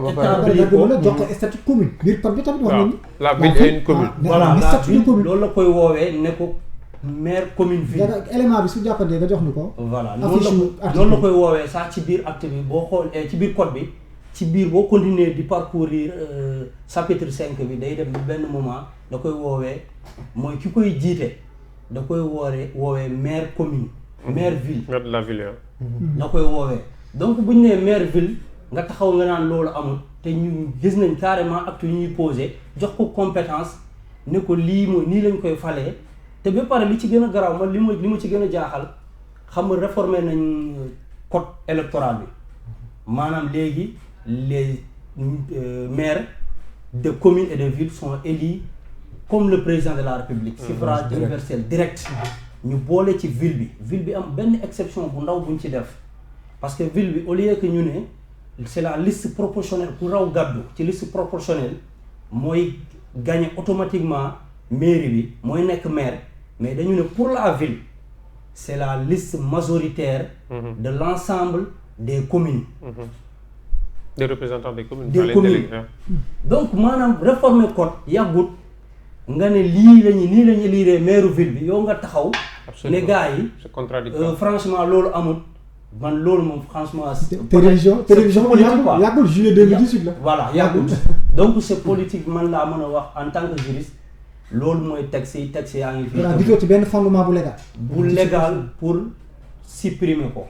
jox ko statut commune biir code bi tamit wax nañu. la ville est une commune. voilà la ville loolu la koy woowee ne ko maire commune ville. élément bi su jàppandee nga jox ñu ko. voilà noonu la koy woowee sax ci biir acte bi boo xoolee ci biir code bi ci biir boo continuer di parcourir chapitre 5 bi day dem benn moment da koy woowee mooy ki koy jiite da koy woowee maire commune. maire ville. maire de la ville. da koy woowee donc bu ñu nee maire ville nga taxaw nga naan loolu amul te ñu gis nañ carrément acte yu ñuy posé jox ko compétence ne ko lii mooy nii lañ koy falee te ba pare li ci gën a garaaw man li ma ci gën a jaaxal xam nga réformer nañ code électoral bi maanaam léegi les maires de communes et de villes sont élus comme le président de la République. suffrage universel direct. ñu boole ci ville bi am benn exception bu ndaw buñ ci def parce que ville bi au lieu que ñu ne c'est la liste proportionnelle ku raw gàddu ci liste proportionnelle mooy gagner automatiquement mairie bi mooy nekk maire mais dañu ne pour la ville c'est la liste majoritaire de l'ensemble des communes. Des représentants des communes. Des communes. Donc maanaam réformer code yàggut nga ne lii nii la ñu liiree maire ville bi yow nga taxaw. ne gars yi c'est contradictoire. franchement loolu amul man loolu moom franchement. télévision politique quoi yàggul juillet 2018 la. voilà yàggul donc c'est politique man laa mën a wax en tant que juriste loolu mooy texte yaa ngi fi. gisoo ci benn fondement bu légal. bu légal pour supprimer ko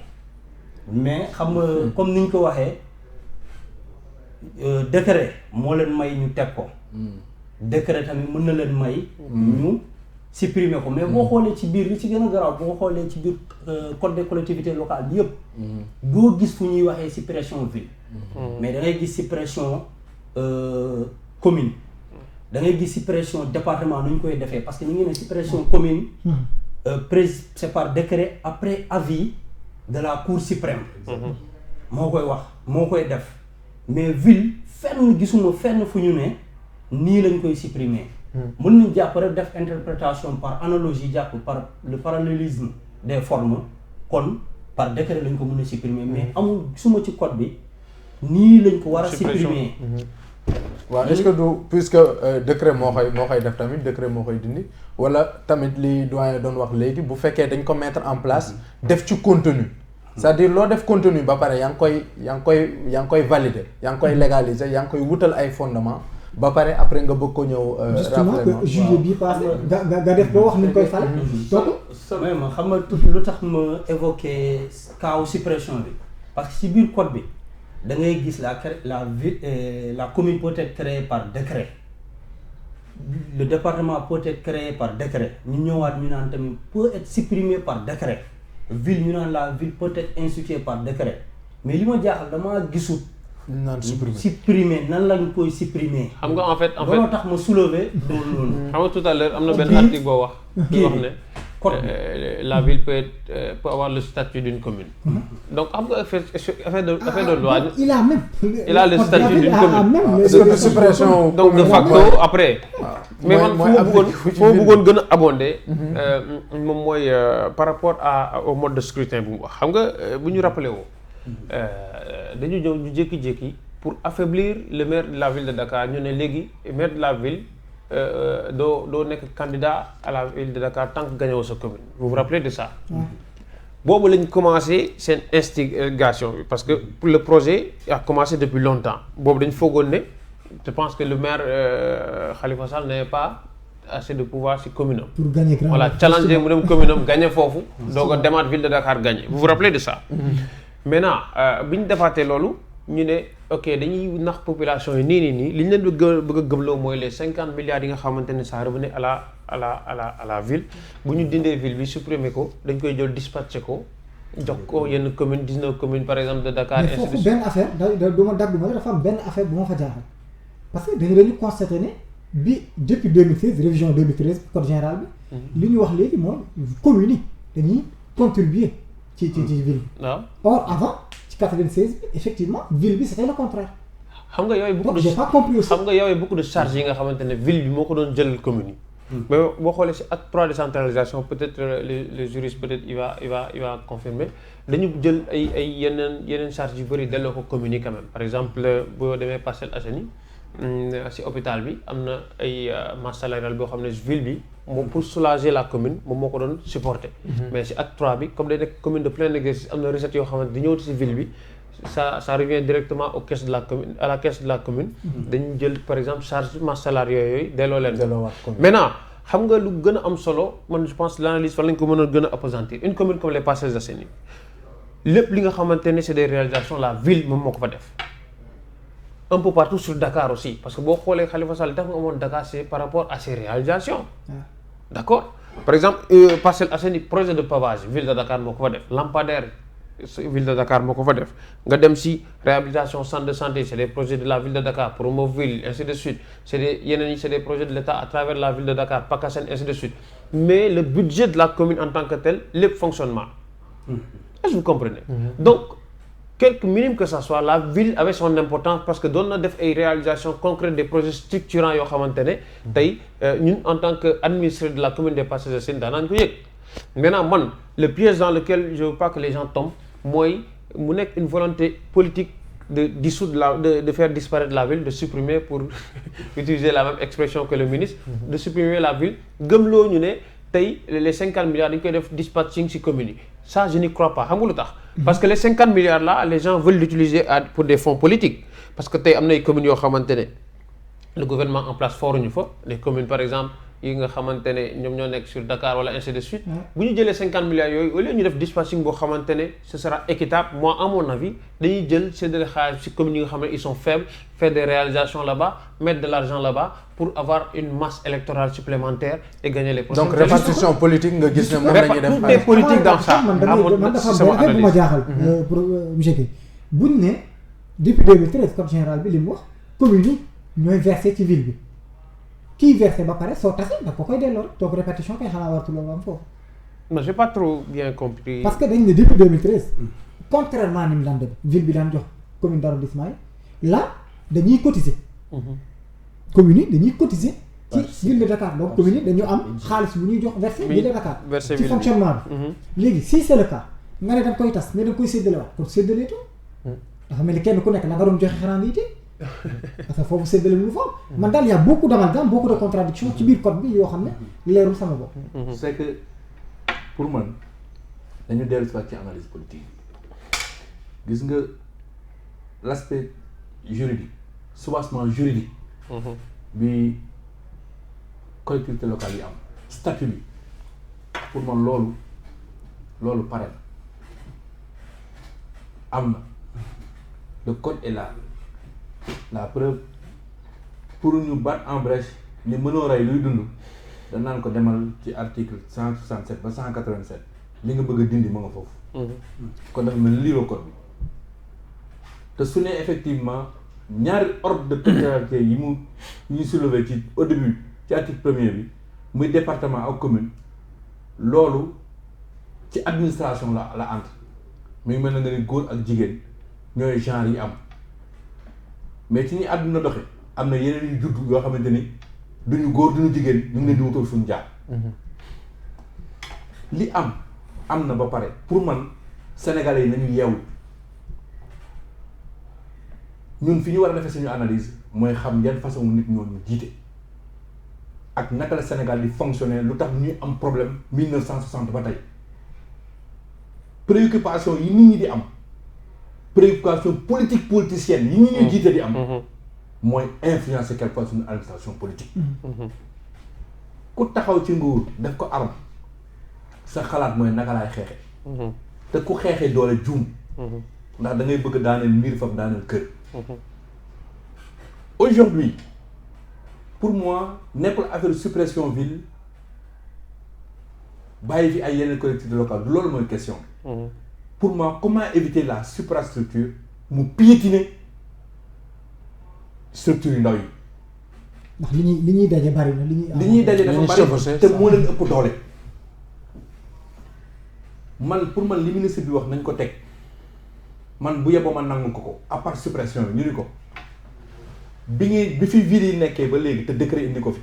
mais xam nga comme ni ñu ko waxee décret moo leen may ñu teg ko. décret tamit mën na leen may. ñu supprimer ko mais boo xoolee ci biir li ci gën a garaaw boo xoolee ci biir code des collectivités locales bi yëpp. doo gis fu ñuy waxee suppression ville. mais da ngay gis suppression commune. da ngay gis suppression département nu ñu koy defee parce que ñu ngi ne suppression commune. c'est par décret après avis de la cour suprême. moo koy wax moo koy def mais ville fenn gisuma fenn fu ñu ne. nii lañ koy supprimer. mën nañ jàpp rek def interprétation par analogie jàpp par le parallélisme des formes kon par décret lañ ko mën a supprimer mais amul gisuma ci code bi nii lañ ko war a supprimer. waaw est-ce que du puisque décret moo koy def tamit décret moo koy dindi wala tamit li doyen doon wax léegi bu fekkee dañ ko mettre en place def ci contenu c'est-à-dire loo def contenu ba pare yaa ngi koy valider yaa ngi koy légaliser yaa ngi koy wutal ay fondement ba pare après nga bëgg ko ñëw. justement que juillet bii passé nga def boo wax ni ñu koy fal. donc ma xam nga lu tax ma évoqué cas suppression bi parce que ci biir code bi da ngay gis la commune peut être créée par décret le département peut être créé par décret ñu ñëwaat ñu naan tamit peut être supprimé par décret ville ñu naan la ville peut être instituée par décret mais li ma jaaxal damaa gisut. naan supprimer nan lañ koy supprimer. xam nga en fait looloo tax ma soulever loolu. xam nga tout à l'heure am na benn article boo wax. di wax ne la ville peut avoir le statut d'une commune. donc xam nga effet de loi. il a le statut d'une commune. est-ce que suppression donc de facto après. mais man foo bëggoon gën a abonder. moom mooy par rapport au mode de scrutin bu mu wax xam nga bu ñu rappelé woo. dañu ñëw ñu jékki-jékki pour affaiblir le maire de la ville de Dakar ñu ne léegi maire de la ville doo nekk candidat à la ville de Dakar tant que gagné wu sa commune vous vous rappelez de ça. boobu lañ commencé seen instigation bi parce que le projet a commencé depuis longtemps boobu dañ foogoon ne je pense que le maire Khalifa Sall n'avait pas assez de pouvoir ci commune am. pour gagner grand. voilà challenger mu dem commune am gagné foofu. doog a demaat ville de Dakar gagné vous vous rappelez de ça. maintenant bi ñu defaatee loolu ñu ne ok dañuy nax population yi nii li ñu leen bëgg a gëmloo mooy les 50 milliards yi nga xamante ne ça revenait à la ville bu ñu dindee ville bi supprimer ko dañ koy jël dispatcher ko jox ko yenn commune 19 communes par exemple de Dakar. mais foofu benn affaire duma dafa am benn affaire bu ma fa jaaxal parce que dañu constaté ne bi depuis 2016 révision 2013 code général bi. li ñu wax léegi mooy communes yi dañuy contribuer. ci ville bi. waaw or avant ci 96 bi effectivement ville bi c'était le contraire. xam nga yooyu beaucoup de j'ai pas compris aussi. xam nga yooyu beaucoup de charges yi nga xamante ne ville bi moo ko doon jël commune yi. mais boo xoolee si acte 3 décentralisation peut-être les juristes peut-être il va confirmer dañu jël ay yeneen charges yu bëri delloo ko communes yi quand même par exemple boo demee Parcelles Assainies si hôpital bi am na ay masse salariale boo xam ne ville bi moom pour soulager la commune moom moo ko doon supporter. mais si acte 3 bi comme day nekk commune de plein exercice am na recette yoo xamante di ñëw si ville bi ça revient directement aux caisses de la commune à la caisse de la commune. dañu jël par exemple charge masse salariale yooyu delloo leen. maintenant xam nga lu gën a am solo man je pense l'analyse fan lañ ko mën a gën a appesantir une commune comme les Parcelles Assainies lépp li nga xamante ne c'est des réalisations la ville moom moo ko fa def. un peu partout sur Dakar aussi parce que boo xoolee Khalifa Sall tax nga amoon Dakar c'est par rapport à ses réalisations. D'accord par exemple Parcelles Assainies projet de pavage ville de Dakar moo ko fa def lampadaire ville de Dakar moo ko fa def nga dem si réhabilitation centre de santé c'est des projets de la ville de Dakar Promoville ainsi de suite c'est des yeneen yi c'est des projets de l'État à travers la ville de Dakar PACASEN ainsi de suite mais le budget de la commune en tant que tel lépp fonctionnement est-ce que vous comprenez donc quelque minime que ça soit la ville avait son importance parce que doon na def ay réalisations concrètes des projets structurants yoo xamante ne tey ñun en tant que administré de la commune des Parcelles Assainies daanaañu ko yëg maintenant man le piège dans lequel je veux pas que les gens tombent mooy mu nekk une volonté politique de dissoudre de faire disparaître la ville de supprimer pour utiliser la même expression que le ministre de supprimer la ville gëmloo ñu ne tey les 50 milliards dañu koy def dispatching ci communes yi ça je n'y crois pas xam nga lu tax parce que les 50 milliards là les gens veulent l'utiliser pour des fonds politiques parce que tey am na ay communes yoo xamante ne le gouvernement en place fooruñu fa les communes par exemple yi nga xamante ne ñoom ñoo nekk sur Dakar wala ainsi de suite bu ñu jëlee 50 milliards yooyu au lieu ñu def dispatching boo xamante ne ce sera équitable moi à mon avis dañuy jël séddale xaalis ci communes yi nga xam ne ils sont faibles faire des réalisations là-bas mettre de l'argent là-bas pour avoir une masse électorale supplémentaire et gagner les prochaines. Donc répartition politique nga gis ne moom la ñuy def. tout est politique dans ça. man dafa am bu ma jaaxal. pour monsieur Guèye buñ ne depuis 2013 code général bi li mu wax communes yi ñooy versé ci ville bi. kii versé ba pare soo tasee da ko koy delloo rek toog répétition kay xanaa wartu loolu am foofu. non j'ai pas trop bien compris. parce que dañ ne depuis 2013 contrairement ni mu daan def ville bi daan jox commune d'arrondissement yi là dañuy cotiser. communes yi dañuy cotiser ci ville de Dakar donc communes yi dañu am xaalis bu ñuy jox versé ville de Dakar. ci fonctionnement bi. léegi si c'est le cas nga ne da nga koy tas mais da nga koy séddalewaat pour séddaleetu. dafa mel ni kenn ku nekk na nga doon joxe xanaa ngi parce que foofu séddale lu fa man daal y a beaucoup d'amalgame beaucoup de contradictions ci biir code bi yoo xam ne leerul sama bopp. c'est que pour man dañu dellu si waat ci analyse politique gis nga l'aspect juridique soubassement juridique bi collectivité locale yi am statut bi pour man loolu pare na am na le code est là. La preuve pour ñu battre en brèche ni mënoo rey luy dund dañ naan ko demal ci article 167 ba 187 li nga bëgg a dindi ma nga foofu. kon dafa mel liiroo code bi te su ne effectivement ñaari ordre de territorialité yi ñuy soulever ci au début ci article premier bi muy département ak commune loolu ci administration la entre muy mel na nga ni góor ak jigéen ñooy genre yi am. mais ci ñi àdduna doxe am na yeneen yu judd yoo xamante ni duñu góor duñu jigéen ñu ngi leen di wutal suñu jaar li am na ba pare pour man sénégalais yi nañu yeewu ñun fi ñu war a defee suñu analyse mooy xam yan façon nit ñooñu jiite ak naka la Sénégal di fonctionner lu tax ñuy am problème 1960 ba tey préoccupation yi nit ñi di am préoccupation politique politicienne yi ñuy jiite di am mooy influencer quelque fois suñu administration politique ku taxaw ci nguur def ko arme sa xalaat mooy naka laay xeexe te ku xeexee doole juum ndax da ngay bëgg daaneel miir fam daaneel kër aujourd'hui pour moi nekkul affaire suppression ville bàyyi fi ay yeneen collectivités locales du loolu mooy question pour moi comment éviter la suprastructure mu piétiner structure yu ndaw yi. ndax li ñuy daje bari na li ñuy daje dafa bari te moo leen ëpp doole. man pour man li ministre bi wax nañ ko teg man bu yeboo ma nangu ko à part suppression bi ñu ni ko bi fi ville yi nekkee ba léegi te décret indi ko fi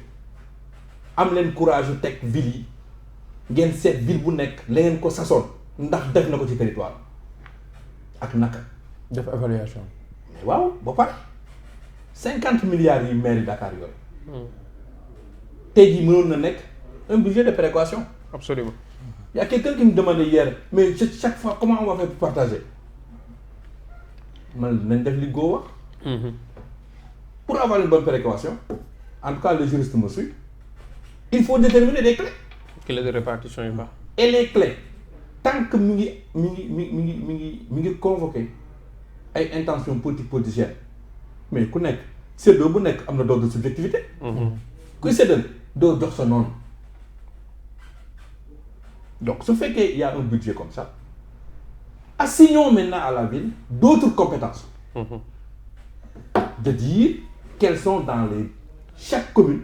am leen courage yu teg ville yi ngeen seet ville bu nekk la ngeen ko sasoon ndax def na ko ci territoire ak naka. def évaluation. mais waaw ba pare 50 milliards yi mairie Dakar yooyu. tey jii mënoon na nekk un budget de péréquation. Absolument. Il y a quelqu'un qui me demandait hier mais chaque fois comment on va faire pour partager man nañ def li Go wax. Pour avoir une bonne péréquation en tout cas le juriste me suit il faut déterminer des clés. Clés de répartition yu baax. Et les clés tant que mi ngi convoqué ay intentions politiciennes mais ku nekk séddoo bu nekk am na dose de subjectivité. kuy séddal doo jox sa noonu Donc, ce fait qu'il y a un budget comme ça, assignons maintenant à la ville d'autres compétences. De dire quels sont dans chaque commune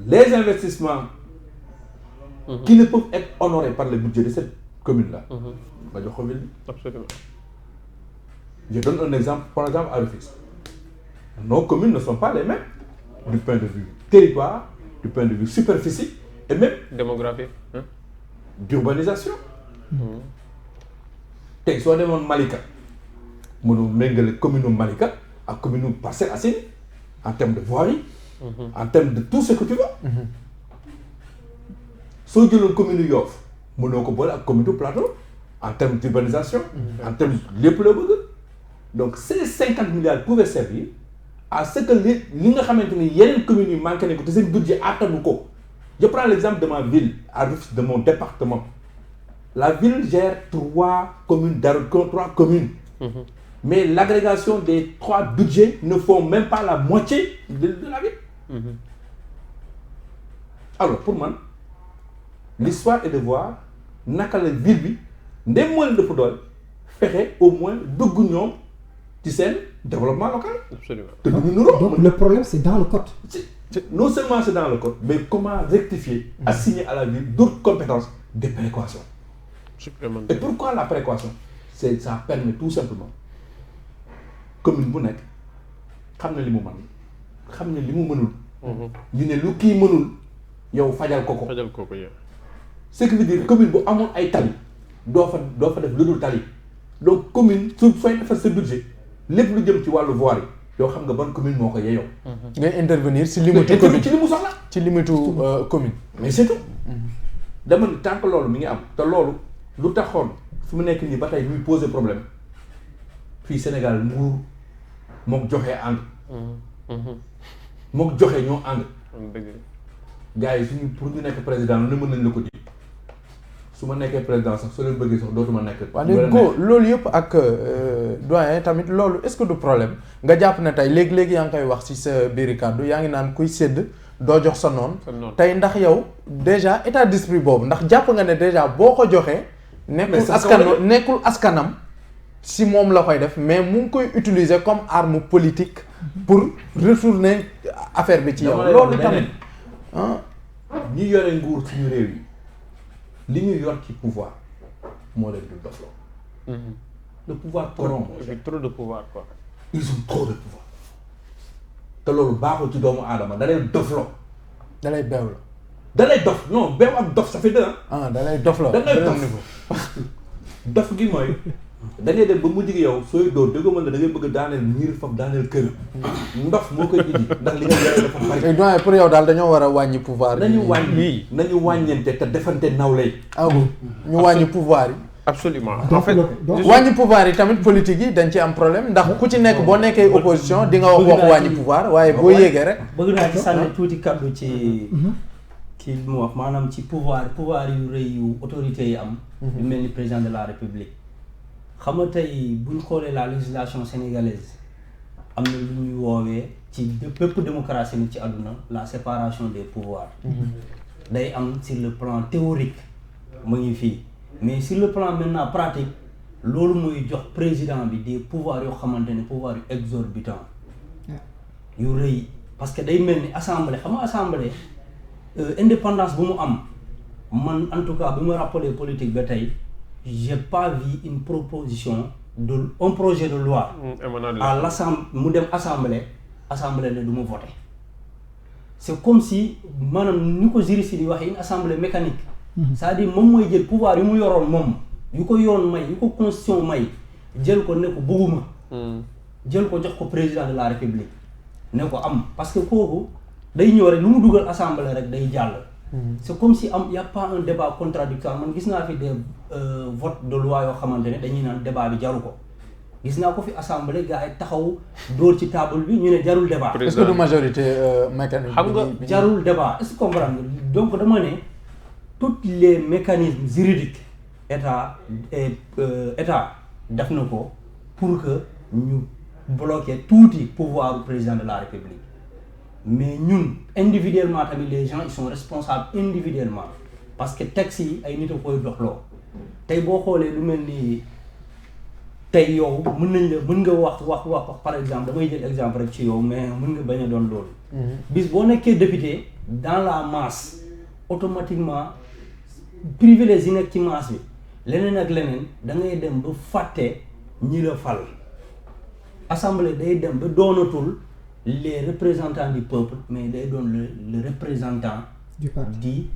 les investissements qui ne peuvent être honorés par le budget de cette commune-là. Absolument. Je donne un exemple, par exemple à Rufisque. Nos communes ne sont pas les mêmes du point de vue territoire, du point de vue superficie et même démographie, d'urbanisation. Tey soo demoon Malika mënoo méngale commune Malika ak commune Parcelles Assainies en termes de voirie, en termes de tout ce que tu veux. Soo jëloon commune Yoff mënoo ko boole ak commune Plateau en termes d'urbanisation, en termes lépp la bëgg. Donc ces 50 milliards pouvaient servir à ce que li nga xamante ni yeneen communes yi manqué nañ ko te seen budget attanu ko. Je prends l'exemple de ma ville, à Rufisque, de mon département. La ville gère 3 communes, mais l'agrégation des 3 budgets ne font même pas la moitié de la ville. Alors pour moi, l'histoire est de voir naka la ville bi ndem moo leen dafa dool fexe au moins dugg ñoom ci seen développement local. Absolument. te du ñu nuroo. Donc le problème c'est dans le code. Non seulement c'est dans le code, mais comment rectifier, assigner à la ville d'autres compétences de péréquation. Et pourquoi la péréquation? Ça permet tout simplement commune bu nekk xam na li mu mën xam na li mu mënul. ñu ne lu kii mënul yow fajal ko ko. Ce qui veut dire commune bu amul ay tali doo fa def lu dul tali. Donc commune sooy defar sa budget lépp lu jëm ci wàllu voirie yow xam nga ban commune moo ko yeyoo. ngay intervenir si limitu commune ci li mu soxla. ci limitu commune. mais c'est tout. dama ne tant que loolu mi ngi am te loolu lu taxoon fu mu nekk nii ba tey muy poser problème fii Sénégal nguur mook joxe ànd. mook joxe ñoo ànd. gars yi suñu pour ñu nekk président lu ne mën nañ la ko di su ma nekkee président sax soo leen bëggee sax dootuma nekk. waaw léegi ko loolu yëpp ak doyen tamit loolu est-ce que du problème nga jàpp ne tey léegi-léegi yaa ngi koy wax ci sa biiri kàddu yaa ngi naan kuy sédd doo jox sa noon tey ndax yow déjà état d'esprit boobu ndax jàpp nga ne déjà boo ko joxee nekkul askanam si moom la koy def mais mu ngi koy utiliser comme arme politique pour retourner affaire bi ci yow loolu tamit ñi yore nguur suñu réew yi li ñu yor ci pouvoir moo leen du dofloo. Le pouvoir corrompt. Avec trop de pouvoir quoi. Ils ont trop de pouvoir te loolu baaxul ci doomu aadama da lay dofloo. da lay beew la. da lay dof non beew ak dof ça fait deux ah da lay dof la da ngay dof dof gi mooy da ngay dem ba mujj gi yow sooy dóor dëgg mën la da ngay bëgg daaneel ñiir fam daaneel kër. ndof moo koy indi ndax li nga yore dafa bari. doyen pour yow daal dañoo war a wàññi pouvoir yi. nañu wàññeente te defante nawle. ñu wàññi pouvoir yi. Absolument. En fait, wàññi pouvoir yi tamit politique yi dañ ci am problème ndax ku ci nekk boo nekkee opposition di nga wax wàññi pouvoir waaye boo yéegee rek. bëgg naa ci sànni tuuti kaddu ci kii li mu wax maanaam ci pouvoir yu rëy yu autorités yi am. yu mel ni président de la république. xam nga tey bu ñu xoolee la législation sénégalaise am na lu ñuy woowee ci bépp démocratie ni ci àdduna la séparation des pouvoirs. day am sur le plan théorique mu ngi fii. mais sur le plan maintenant pratique loolu mooy jox président bi des pouvoirs yoo xamante ne pouvoirs yu exorbitant yu rëy parce que day mel ni assemblée xam nga assemblée indépendance bu mu am man en tout cas bi ma rappelé politique ba tey j'ai pas vu une proposition de un projet de loi à l'assemblée mu dem assemblée ne du ma voter c'est comme si maanaam ni ko juriste di waxee une assemblée mécanique. c'est-à-dire moom mooy jël pouvoir yu mu yoroon moom yu ko yoon may yu ko constitution may jël ko ne ko bëgguma jël ko jox ko président de la république ne ko am parce que kooku day ñëw rek lu mu dugal assemblée rek day jàll. c'est comme si y a pas un débat contradictoire man gis naa fi des votes de loi yoo xamante ne dañuy naan débat bi jaru ko gis naa ko fi assemblée gars yi taxaw dóor ci table bi ñu ne jarul débat. est-ce que du majorité mécanique xam nga jarul débat est-ce que comprendre donc dama ne. tous les mécanismes juridiques état def na ko pour que ñu bloquer tuuti pouvoir du président de la république mais ñun individuellement tamit les gens ils sont responsables individuellement parce que texte yi ay nit a koy doxloo tey boo xoolee lu mel ni tey yow mën nga wax par exemple damay jël exemple rek ci yow mais mën nga bañ a doon loolu. bis boo nekkee député dans la masse automatiquement privilège yi nekk ci masse bi leneen ak leneen da ngay dem ba fàtte ñi la fal assemblée day dem ba doonatul les représentants du peuple mais day doon le représentant du parti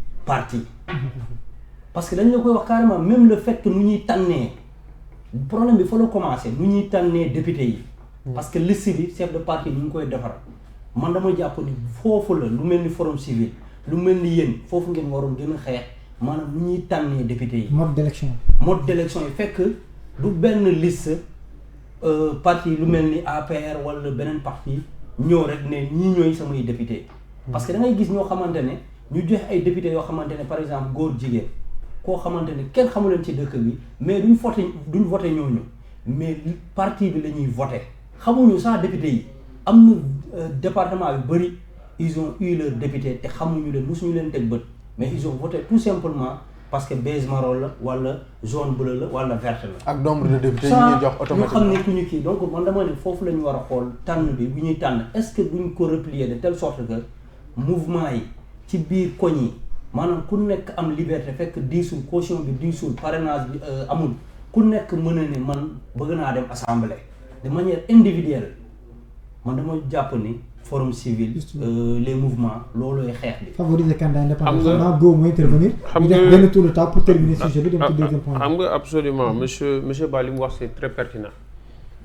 parce que dañ la koy wax carrément même le fait que nu ñuy tànnee problème bi fa la commencé nu ñuy tànnee député yi parce que liste bi chef de parti ñu ngi koy defar man dama jàpp ni foofu la lu mel ni forum civil lu mel ni yéen foofu ngeen waroon gën a xeex maanaam nu ñuy tànnee député yi mode d'élection yi fekk du benn liste parti lu mel ni APR wala beneen parti ñëw rek ne ñii ñooy samay député parce que da ngay gis ñoo xamante ne ñu joxe ay député yoo xamante ne par exemple góor jigéen koo xamante ne kenn xamu leen ci dëkk bi mais duñ voté ñooñu mais parti bi la ñuy voté xamuñu sax député yi am na département yu bëri ils ont eu leur député te xamuñu leen mosuñu leen teg bët mais ils ont voté tout simplement parce que beige marron la wala jaune bleu la wala verte la. ak nombre de députés yi ñuy jox automatiquement ñu xam ne ku ñu kii donc man dama ne foofu la ñu war a xool tànn bi bu ñuy tànn est-ce que duñ ko replier de telle sorte que mouvement yi ci biir koñ yi maanaam ku nekk am liberté fekk diisul caution bi diisul parrainage bi amul ku nekk mën a ne man bëgg naa dem assemblée de manière individuelle man dama jàpp ni forum civil les mouvements loolooy xeex bi. favoriser candidat indépendant. xam nga Go mooy intervenir. xam nga ñu def benn tour de table pour terminer sujet bi dem ci deuxième point. xam nga absolument monsieur Ba li mu wax c'est très pertinent.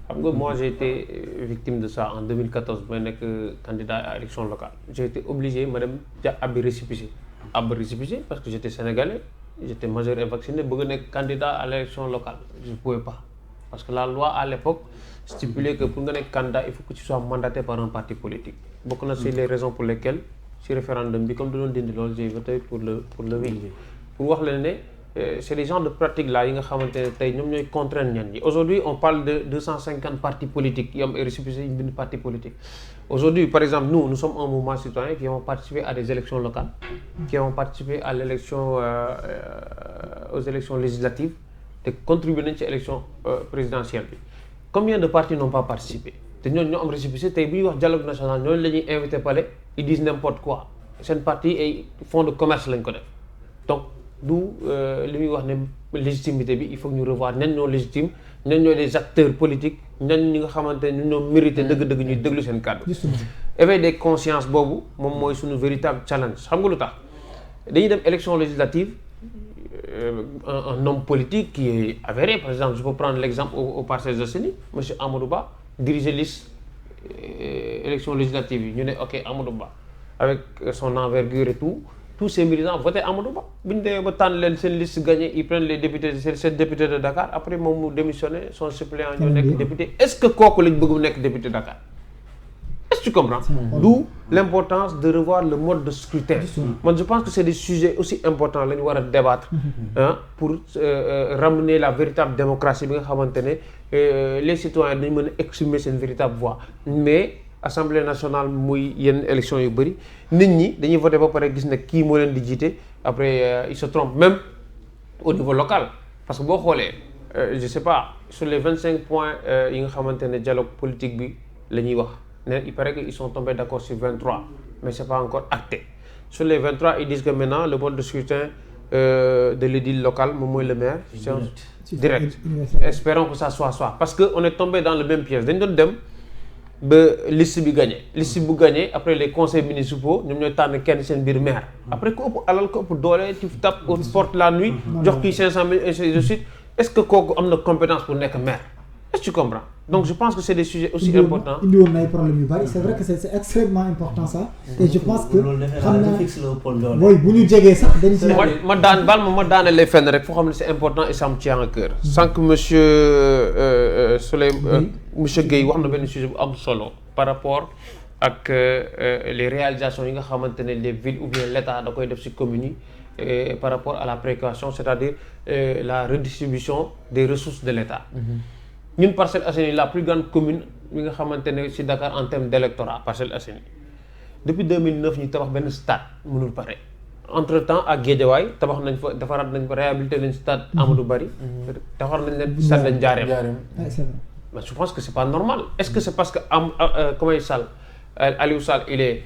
xam nga moi j'ai été victime de ça en 2014 may nekk candidat à élection locale j'ai été obligé ma dem abbi récépissé parce que j'étais sénégalais j'étais majeur et vacciné bëgg nekk candidat à l'élection locale je ne pouvais pas parce que la loi à l'époque stipulait que pour nga nekk candidat il faut que tu sois mandaté par un parti politique bokk na ci les raisons pour lesquelles ci référendum bi comme da doon dindi loolu j'ai voté pour le oui pour wax leen ne c'est les genres de pratiques là yi nga xamante ne tey ñoom ñooy contraindre ñenn ñi aujourd'hui on parle de 250 partis politiques yi am ay récépissé yi bind parti politique aujourd'hui par exemple nous sommes un mouvement citoyen qui avons participé à des élections locales qui avons participé à l'élection aux élections législatives te contribué nañ ci élection présidentielle bi combien de partis n'ont pas participé te ñooñu ñoo am récépissé tey bu ñuy wax dialogue national ñooñu la ñuy invité palais ils disent n'importe quoi seen parti ay fonds de commerce lañ ko def donc du li muy wax ne légitimité bi il faut que ñu revoir ñan ñoo légitime ñan ñoo les acteurs politiques ñan ñi nga xamante ne ñoo mérité dëgg-dëgg ñuy déglu seen kàddu éveil des consciences boobu moom mooy suñu véritable challenge xam nga lu tax dañuy dem élection législative un homme politique qui est avéré par exemple je peux prendre l'exemple au Parcelles Assainies monsieur Amadou Ba diriger liste élection législative yi ñu ne ok Amadou Ba avec son envergure et tout tous ces militants voté Amadou Ba bi ñu demee ba tànn leen seen liste gagné ils prennent les députés seen député de Dakar après moom mu démissionné son suppléant ñu nekk député est-ce que kooku lañ bëgg mu nekk député Dakar est-ce que tu comprends d'où l'importance de revoir le mode de scrutin man je pense que c'est des sujets aussi importants la ñu war a débattre pour ramener la véritable démocratie bi nga xamante ne les citoyens dañu mën a exprimer seen véritable voix mais Assemblée nationale muy yenn élection yu bëri nit ñi dañuy voter ba pare gis ne kii moo leen di jiite après ils se trompent même au niveau local parce que boo xoolee je sais pas sur les 25 points yi nga xamante ne dialogue politique bi la ñuy wax ne il paraît que ils sont tombés d'accord sur 23 mais c'est pas encore acté sur les 23 ils disent que maintenant le mode de scrutin de l'édile local moom mooy le maire direct espérons que ça soit parce que on est tombé dans le même piège dañ doon dem ba liste bi gagné après les conseils municipaux ñoom ñooy tànn kenn seen biir maire après ku ëpp alal ku ëpp doole tu tapes aux portes la nuit jox kii 500 000 ainsi de suite est-ce que kooku am na compétence pour nekk maire est-ce que tu comprends donc je pense que c'est des sujets aussi importants indi woon na ay problèmes yu bari c'est vrai que c'est extrêmement important ça et je pense que xam naa mooy bu ñu jegee sax dañ ci ma daane lay fenn rek foo xam ne c'est important et ça me tient à cœur sans que monsieur Guèye wax na benn sujet bu am solo par rapport ak les réalisations yi nga xamante ne les villes ou bien l'État da koy def ci communes yi par rapport à la précaution c'est-à-dire la redistribution des ressources de l'État ñun Parcelles Assainies la plus grande commune bi nga xamante ne ci Dakar en termes d'électorat Parcelles Assainies depuis 2009 ñu tabax benn stade mënul pare entre-temps à Guédiawaye tabax nañ fa defaraat nañ fa réhabilité nañ stade Amadou Barry. defar nañ leen stade lañ Ndiarème. Mais je pense que c'est pas normal. Est-ce que c'est parce que comment il s'appelle Aliou Sall il est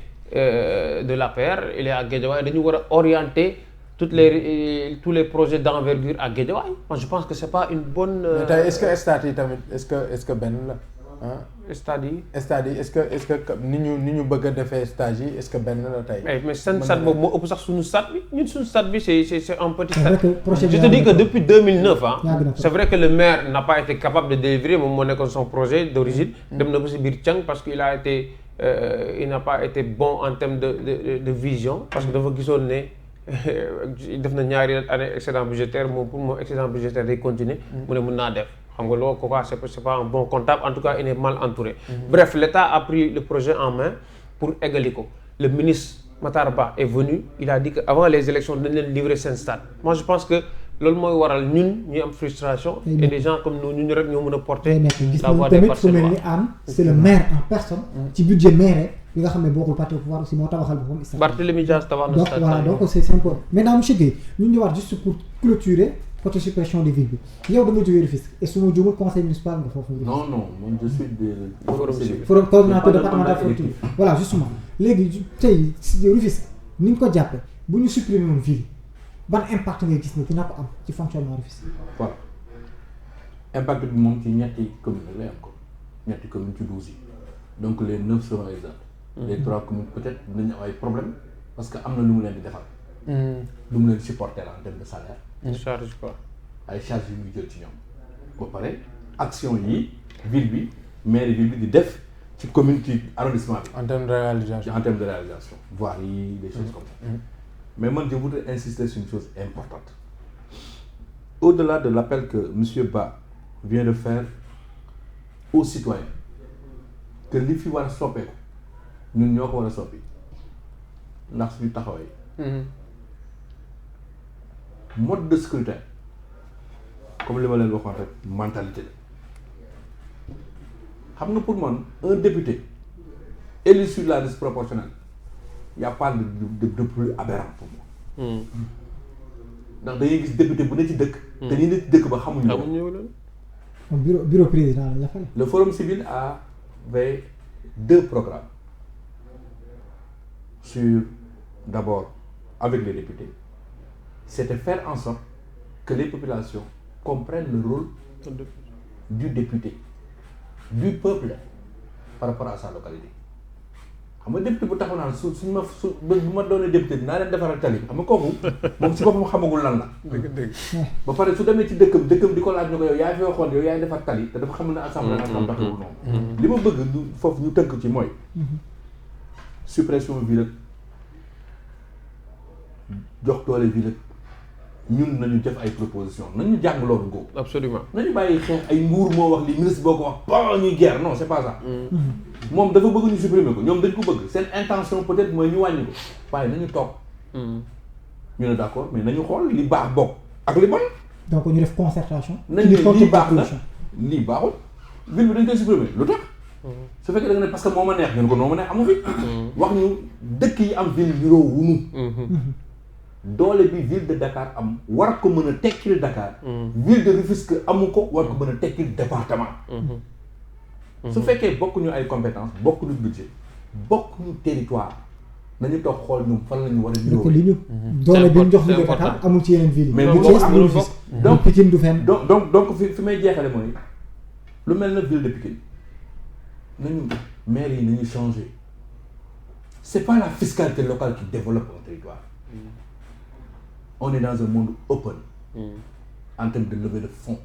de l'APR, il est à Guédiawaye, dañu war a orienter tous les projets d'envergure à Guédiawaye. Moi je pense que c'est pas une bonne. mais tey est-ce que stade yi tamit est-ce que benn la ah. stade yi est-ce que ni ñu bëgg a defee stade yi est-ce que benn la tey. mais seen stade boobu moo ëpp sax suñu stade bi ñun suñu stade bi c'est un petit C'est vrai stade. que projet Je te dis que depuis 2009 Yàgg na c'est vrai que le maire n'a pas été capable de délivrer moom moo nekkoon son projet d'origine. dem na ba si biir Thiang parce qu'il a été il n'a pas été bon en termes de vision parce que dafa gisoon ne def na ñaari année excédent budgétaire moom pour moom excédent budgétaire day continuer. mu ne mën naa def. xam nga loolu quoi c'est pas un bon comptable en tout cas il est mal entouré. Bref, l'État a pris le projet en main pour égaler ko. Le ministre Matar Ba est venu, il a dit que avant les élections dañ leen livrer seen stade. Moi je pense que loolu mooy waral ñun ñuy am frustration. et des gens comme nous ñun rek ñoo mën a porter la voix des parcelles. tamit fu mel ni Anne c'est le maire en personne. ci budget maire bi nga xam ne bokkul parti au pouvoir aussi moo tabaxal boppam stade. Barthélémy Dias tabax na stade. donc voilà donc c'est important. Maintenant monsieur Guèye ñu ñëwaat juste pour clôturer côté suppression des villes bi yow dama jógee Rufisque et su ma juumul conseil municipal nga foofu. non man je suis de. forum coordonnateur départemental collectif voilà justement léegi tey Rufisque ni ñu ko jàppee bu ñu supprimer woon ville ban impact ngay gis ne dina ko am ci fonctionnement Rufisque. voilà impact bi moom ci ñetti communes lay am ko ñetti communes ci 12 yi donc les 9 seront exemptes. les 3 communes peut-être dinañu am ay problèmes parce que am na lu mu leen di defal. lu mu leen supporter en termes de salaire. charge quoi. ay charges yu muy jël ci ñoom. ba pare action yi ville bi mairie ville bi di def ci commune ci arrondissement bi. en termes de réalisation. voirie des choses comme ça. Mais moi je voudrais insister sur une chose importante. Au-delà de l'appel que monsieur Ba vient de faire aux citoyens que li fi war a soppeeku ñun ñoo ko war a soppi ndax suñu taxawee. mode de scrutin comme li ma leen waxoon rek mentalité la xam nga pour man un député élu sur la liste proportionnelle y a pas de plus aberrant pour moi. ndax dañuy gis député bu ne ci dëkk. te ñi ne ci dëkk ba xamuñu ko. bureau président la fa. Le Forum civil avait 2 programmes sur d'abord avec les députés. C'était faire en sorte que les populations comprennent le rôle du député, du peuple par rapport à sa localité. xam nga député bu taxaw naan bu ma doonee député dinaa leen defaral tali xam nga kooku moom si boppam xamagul lan la. ba pare su demee ci dëkkam di ko laaj ñu ko yow yaa fi waxoon yow yaay defar tali te dafa xam ne assemblée nationale taxawul noonu. li ma bëgg foofu ñu tënk ci mooy suppression ville ak jox doole ville ak ñun nañu def ay propositions nañu jàng loolu góob. absolument nañu bàyyi xeex ay nguur moo wax li ministre boo ko wax ba ñuy guerre non c'est pas ça. moom dafa bëgg ñu supprimer ko ñoom dañ ko bëgg seen intention peut-être mooy ñu wàññi ko waaye nañu toog. ñu ne d'accord mais nañu xool li baax bokk ak li bon. donc ñu def concertation. nañ ne lii baax na lii baaxul ville bi dañ koy supprimer lu tax. su fekkee da nga ne parce que moo ma neex ñu ne ko noo ma neex amu fi. wax ñu dëkk yi am ville niroo wunu. doole bi ville de Dakar am war ko mën a tekkil Dakar. ville de Rufisque amu ko war ko mën a tekkil département. su fekkee bokkuñu ay compétences bokkuñu budget bokkuñu territoire nañu toog xool ñoom fan la ñu war a. donc li ñu doole bi ñu jox ville de Dakar amul ci yeneen ville yi. mais bu ko amul bokk donc Pikine du fenn. donc fi may jeexale mooy lu mel na ville de Pikine nañu maire yi nañu changer c'est pas la fiscalité locale qui développe un territoire. On est dans un monde open en termes de levée de fonds,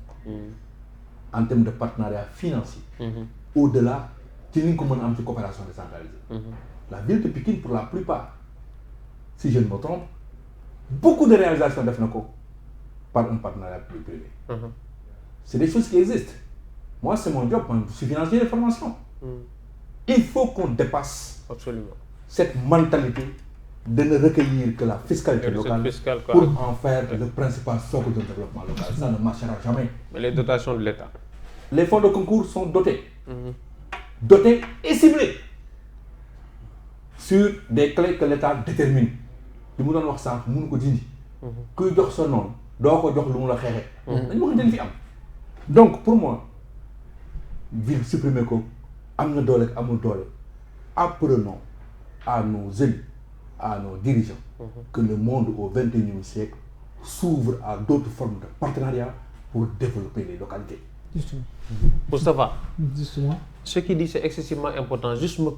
en termes de partenariat financier. Au-delà, ci ni nga ko mën a am ci coopération décentralisée. La ville de Pikine pour la plupart, si je ne me trompe, beaucoup de réalisations def na ko par un partenariat public-privé. C'est des choses qui existent. Moi, c'est mon job, je suis financier de formation. Il faut qu'on dépasse cette mentalité de ne recueillir que la fiscalité locale pour en faire le principal socle de développement local. Ça ne marchera jamais. Mais les dotations de l'État. Les fonds de concours sont dotés. Dotés et ciblés sur des clés que l'État détermine. li mu doon wax sànq mënu ko dindi. kuy jox sa noonu doo ko jox lu mu la xeexee. dañu waxante li fi am. donc pour moi ville supprimer ko am na doole ak amul doole apprenons à nos élus à nos dirigeants. que le monde au XXIe siècle s'ouvre à d'autres formes de partenariat pour développer les localités. Justement. Moustapha. Justement. Ce qu'il dit c'est excessivement important juste ma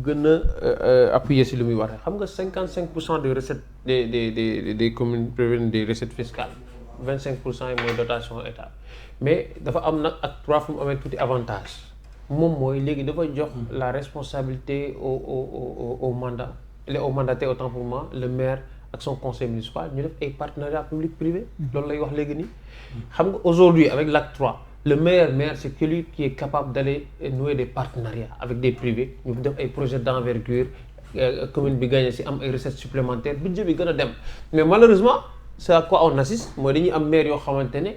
gën a appuyer si lu muy waxee xam nga 55% des recettes des communes proviennent des recettes fiscales 25% yi mooy dotation état mais dafa am nag ak 3 fu mu amee tuuti avantage moom mooy léegi dafa jox la responsabilité au mandat au mandataire autant pour moi le maire ak son conseil municipal ñu def ay partenariat public privé loolu lay wax léegi nii xam nga aujourd'hui avec l'acte 3 le meilleur maire c'est celui qui est capable d'aller nouer des partenariats avec des privés ñu def ay projets d'envergure commune bi gagné si am ay recettes supplémentaires budget bi gën a dem mais malheureusement c'est à quoi on assiste mooy dañuy am maire yoo xamante ne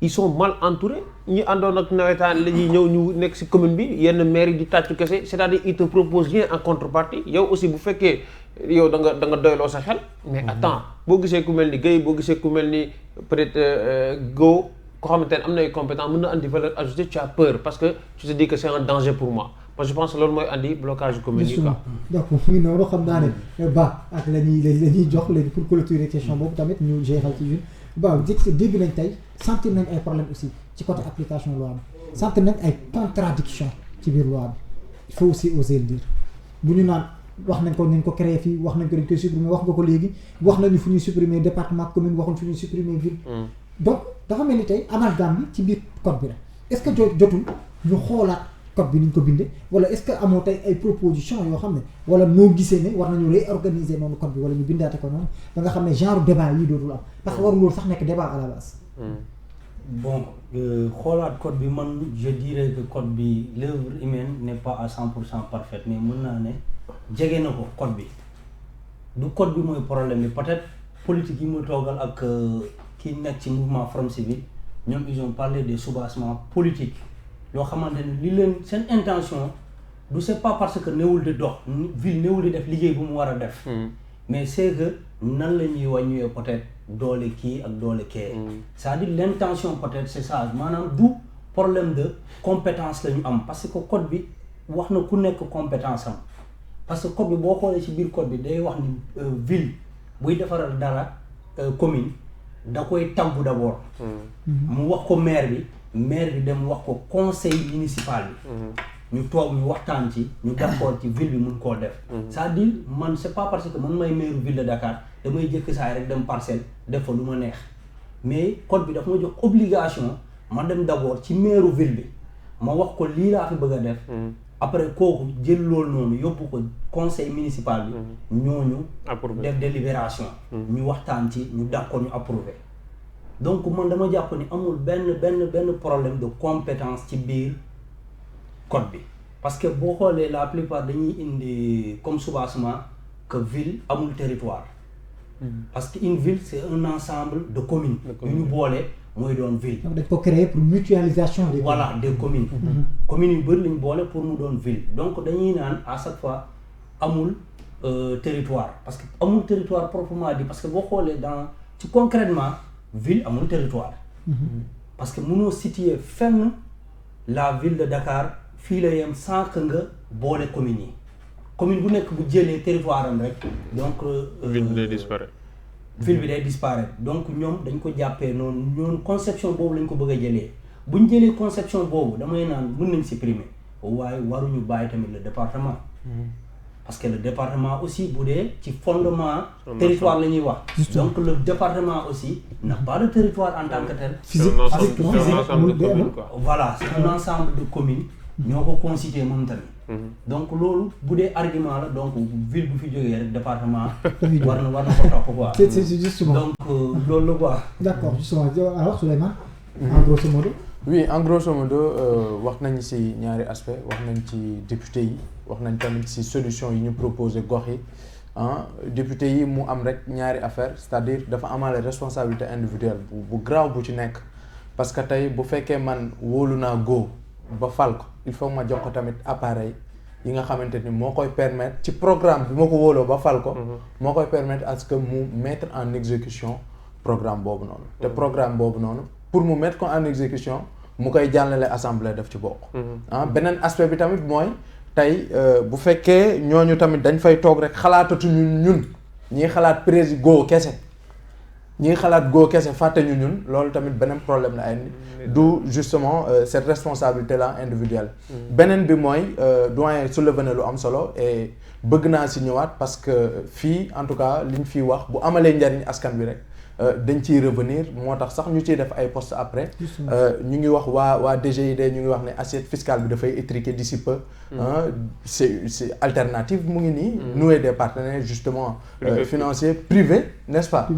ils sont mal entourés ñi àndoon ak nawetaan la ñuy ñëw ñu nekk si commune bi yenn maire yi di tàccu kese c'est-à-dire ils te proposent rien en contrepartie yow aussi bu fekkee yow da nga doyloo sa xel mais attends boo gisee ku mel ni Guèye boo gisee ku mel ni peut-être Go koo xamante ne am na ay compétences mën na andi valeur ajoutée tu as peur parce que tu te dis que c'est un danger pour moi je pense que loolu mooy andi blocage commune yi quoi. donc ñu noonu xam naa ne Ba ak la ñuy jox léegi pour clôturer question boobu tamit ñu jeexal ci ñun Ba dégg nañ tey sentir nañ ay problèmes aussi ci côté application loi bi sentir nañ ay contradictions ci biir loi bi il faut aussi oser le dire bu ñu naan wax nañ ko nañ ko créer fii wax nañ ko dañ koy supprimer wax nga ko léegi wax nañu fu ñuy supprimer département commune waxuñ fu ñuy supprimer ville. donc dafa mel ni tey amalgame bi ci biir code bi la est-ce que jotul ñu xoolaat code bi ni ñu ko bindee wala est-ce que amoo tey ay propositions yoo xam ne wala noo gisee ne war nañu réorganiser noonu code bi wala ñu bindaate ko noonu ba nga xam ne genre débat yi dootul am parce que warul loolu sax nekk débat à la base. bon xoolaat code bi man je dirais que code bi l'œuvre humaine n'est pas à 100% parfaite mais mën naa ne jege na ko code bi du code bi mooy problème bi peut-être politique yi mu toogal ak. qui nekk ci mouvement Forum Civil ñoom ils ont parlé des soubassements politiques yoo xamante ne li leen seen intention du c'est pas parce que néewul di dox ville néewul di def liggéey bu mu war a def mais c'est que nan la ñuy wàññiwee peut-être doole kii ak doole kee c'est-à-dire l'intention peut-être c'est ça maanaam du problème de compétence la ñu am parce que code bi wax na ku nekk compétence am parce que code bi boo xoolee ci biir code bi day wax ni ville buy defaral dara commune da koy tàggu d'abord mu wax ko maire bi dem wax ko conseil municipal bi ñu toog ñu waxtaan ci ñu d'accord ci ville bi mun koo def c'est-à-dire man c'est pas parce que man may maire ville de Dakar damay jëkk saay rek dem parcelle def fa lu ma neex mais code bi dafa ma jox obligation ma dem d'abord ci maire ville bi ma wax ko lii laa fi bëgg a def après kooku jël loolu noonu yóbbu ko conseil municipal bi ñooñu def délibération ñu waxtaan ci ñu d'accord ñu approuvé donc man dama jàpp ni amul benn problème de compétence ci biir code bi parce que boo xoolee la plupart dañuy indi comme soubassement que ville amul territoire parce que une ville c'est un ensemble de communes yu ñu boole mooy doon ville. donc dañ ko créer pour mutualisation des voilà des communes. communes yu bëri lañ boole pour mu doon ville donc dañuy naan à chaque fois amul territoire parce que amul territoire proprement dit parce que boo xoolee ci concrètement ville amul territoire. parce que mënoo situer fenn la ville de Dakar fii la yem sans que nga boole communes yi commune bu nekk bu jëlee territoire am rek donc. ville bi day disparaître. ville bi day disparaître donc ñoom dañ ko jàppee noonu ñoom conception boobu lañ ko bëgg a jëlee bu ñu jëlee conception boobu damay naan mën nañ supprimer waaye waruñu bàyyi tamit le département. parce que le département aussi bu dee ci fondement territoire la ñuy wax. donc le département aussi n'a pas de territoire en tant que tel. physique voilà c'est un ensemble de communes. ñoo ko constitué moom tamit. donc loolu bu dee argument la donc ville bu fi jógee rek département. war na ko topp quoi. c'est justement donc loolu la quoi. d'accord justement alors Souleymane. en grosso modo. oui en grosso modo wax nañ ci ñaari aspect wax nañ ci député yi wax nañ tamit ci solution yi ñu proposé gox yi député yi mu am rek ñaari affaire c'est-à-dire dafa amaale responsabilité individuelle bu grave bu ci nekk parce que tey bu fekkee man wóolu naa Go ba fal ko il faut ma jox ko tamit appareil yi nga xamante ni moo koy permettre ci programme bi ma ko wóoloo ba fal ko moo koy permettre à ce que mu mettre en exécution programme boobu noonu te programme boobu noonu pour mu mettre ko en exécution mu koy jàllale assemblée def ci bokk beneen aspect bi tamit mooy tey bu fekkee ñooñu tamit dañ fay toog rek xalaatatuñu ñun ñii xalaat président kese ñi xalaat kese fàtte ñu ñun loolu tamit beneen problème la ay du justement cette responsabilité là individuelle beneen bi mooy doyen soulevé na lu am solo et bëgg naa si ñëwaat parce que fii en tout cas liñ fiy wax bu amalee njariñ askan bi rek dañ ciy revenir moo tax sax ñu ciy def ay postes après ñu ngi wax waa DGID ñu ngi wax ne assiette fiscale bi dafay étriquer d'ici peu c'est alternative mu ngi nii nouer des partenaires justement financiers privés n'est-ce pas